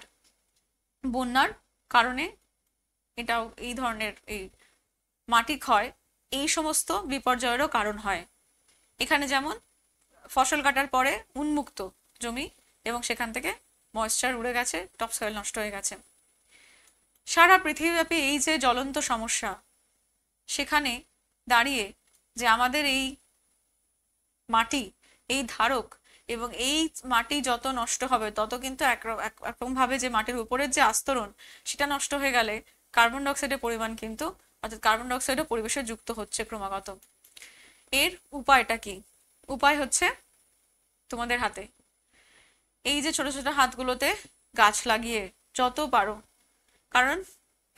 বন্যার কারণে এটাও এই ধরনের এই মাটি ক্ষয় এই সমস্ত বিপর্যয়েরও কারণ হয়। এখানে যেমন ফসল কাটার পরে উন্মুক্ত জমি এবং সেখান থেকে ময়েশ্চার উড়ে গেছে, টপ সয়েল নষ্ট হয়ে গেছে। সারা পৃথিবীব্যাপী এই যে জ্বলন্ত সমস্যা, সেখানে দাঁড়িয়ে যে আমাদের এই মাটি, এই ধারক, এবং এই মাটি যত নষ্ট হবে তত কিন্তু একরকম ভাবে যে মাটির উপরের যে আস্তরণ, সেটা নষ্ট হয়ে গেলে কার্বন ডাইঅক্সাইডের পরিমাণ কিন্তু, অর্থাৎ কার্বন ডাইঅক্সাইডও পরিবেশে যুক্ত হচ্ছে ক্রমাগত। এর উপায়টা কি? উপায় হচ্ছে তোমাদের হাতে। এই যে ছোট ছোট হাতগুলোতে গাছ লাগিয়ে যত পারো, কারণ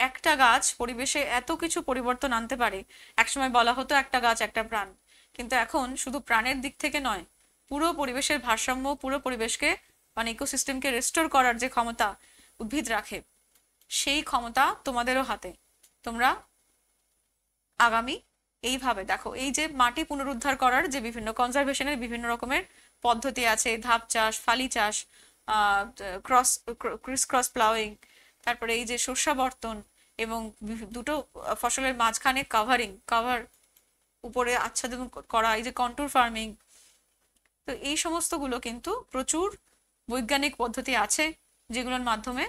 একটা গাছ পরিবেশে এত কিছু পরিবর্তন আনতে পারে। একসময় বলা হতো একটা গাছ একটা প্রাণ, কিন্তু এখন শুধু প্রাণের দিক থেকে নয়, পুরো পরিবেশের ভারসাম্য, পুরো পরিবেশকে মানে ইকোসিস্টেমকে রেস্টোর করার যে ক্ষমতা উদ্ভিদ রাখে, সেই ক্ষমতা তোমাদেরও হাতে। তোমরা আগামী এইভাবে দেখো, এই যে মাটি পুনরুদ্ধার করার যে বিভিন্ন কনজারভেশনের বিভিন্ন রকমের পদ্ধতি আছে, ধাপ চাষ, ফালি চাষ, ক্রিস ক্রস প্লাউইং, তারপরে এই যে শস্যাবর্তন, এবং দুটো ফসলের মাঝখানে কভার উপরে আচ্ছাদন করা, এই যে কন্টুর ফার্মিং। তো এই সমস্তগুলো কিন্তু প্রচুর বৈজ্ঞানিক পদ্ধতি আছে যেগুলোর মাধ্যমে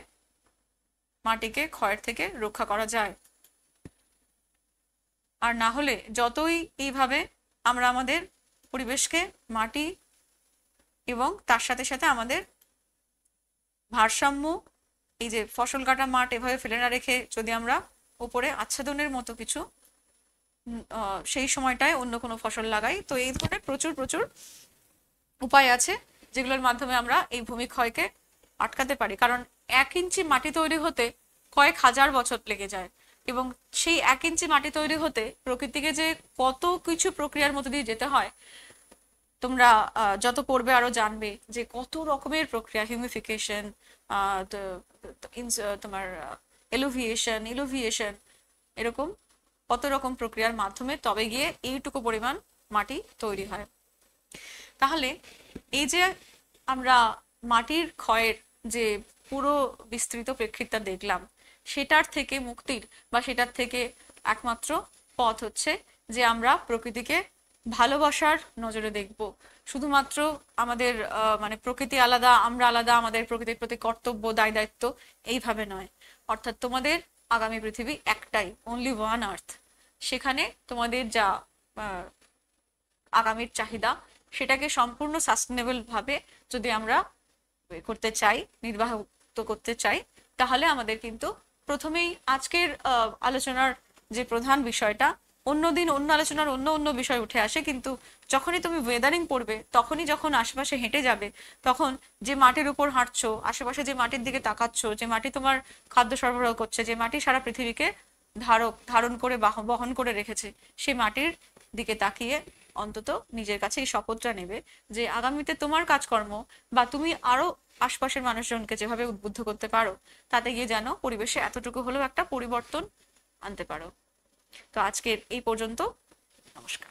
মাটিকে ক্ষয়ের থেকে রক্ষা করা যায়। আর না হলে যতই এইভাবে আমরা আমাদের পরিবেশকে, মাটি এবং তার সাথে সাথে আমাদের ভারসাম্য, এই যে ফসল কাটা মাঠ এভাবে ফেলে না রেখে যদি আমরা উপরে আচ্ছাদনের মতো কিছু সেই সময়টায় অন্য কোনো ফসল লাগাই, তো এই ধরনের প্রচুর প্রচুর উপায় আছে যেগুলোর মাধ্যমে আমরা এই ভূমিক্ষয়কে আটকাতে পারি। কারণ 1 ইঞ্চি মাটি তৈরি হতে কয়েক হাজার বছর লেগে যায়, এবং সেই 1 ইঞ্চি মাটি তৈরি হতে প্রকৃতিকে যে কত কিছু প্রক্রিয়ার মধ্যে দিয়ে যেতে হয়, তোমরা যত পড়বে আরো জানবে যে কত রকমের প্রক্রিয়া, হিউমিফিকেশন, তোমার ইলুভিয়েশন, এরকম কত রকম প্রক্রিয়ার মাধ্যমে তবে গিয়ে এইটুকু পরিমাণ মাটি তৈরি হয়। তাহলে এই যে আমরা মাটির ক্ষয়ের যে পুরো বিস্তৃত প্রেক্ষিতটা দেখলাম, সেটার থেকে মুক্তির বা সেটার থেকে একমাত্র পথ হচ্ছে যে আমরা প্রকৃতিকে ভালোবাসার নজরে দেখব। শুধুমাত্র আমাদের মানে প্রকৃতি আলাদা, আমরা আলাদা, আমাদের প্রকৃতির প্রতি কর্তব্য, দায় দায়িত্ব এইভাবে নয়। অর্থাৎ তোমাদের আগামী পৃথিবী একটাই, অনলি ওয়ান আর্থ। সেখানে তোমাদের যা আগামীর চাহিদা, সেটাকে সম্পূর্ণ সাস্টেনেবল ভাবে যদি আমরা করতে চাই, নির্বাহিত করতে চাই, তাহলে আমাদের কিন্তু প্রথমেই আজকের আলোচনার যে প্রধান বিষয়টা, অন্যদিন অন্য আলোচনার অন্য অন্য বিষয় উঠে আসে, কিন্তু যখনই তুমি ওয়েদারিং পড়বে, তখনই যখন আশেপাশে হেঁটে যাবে, তখন যে মাটির উপর হাঁটছো, আশেপাশে যে মাটির দিকে তাকাচ্ছ, যে মাটি তোমার খাদ্য সরবরাহ করছে, যে মাটি সারা পৃথিবীকে ধারণ করে বহন করে রেখেছে, সেই মাটির দিকে তাকিয়ে অন্তত নিজের কাছে এই শপথটা নেবে যে আগামীতে তোমার কাজকর্ম বা তুমি আরো আশপাশের মানুষজনকে যেভাবে উদ্বুদ্ধ করতে পারো, তাতে গিয়ে যেন পরিবেশে এতটুকু হলেও একটা পরিবর্তন আনতে পারো। তো আজকের এই পর্যন্ত, নমস্কার।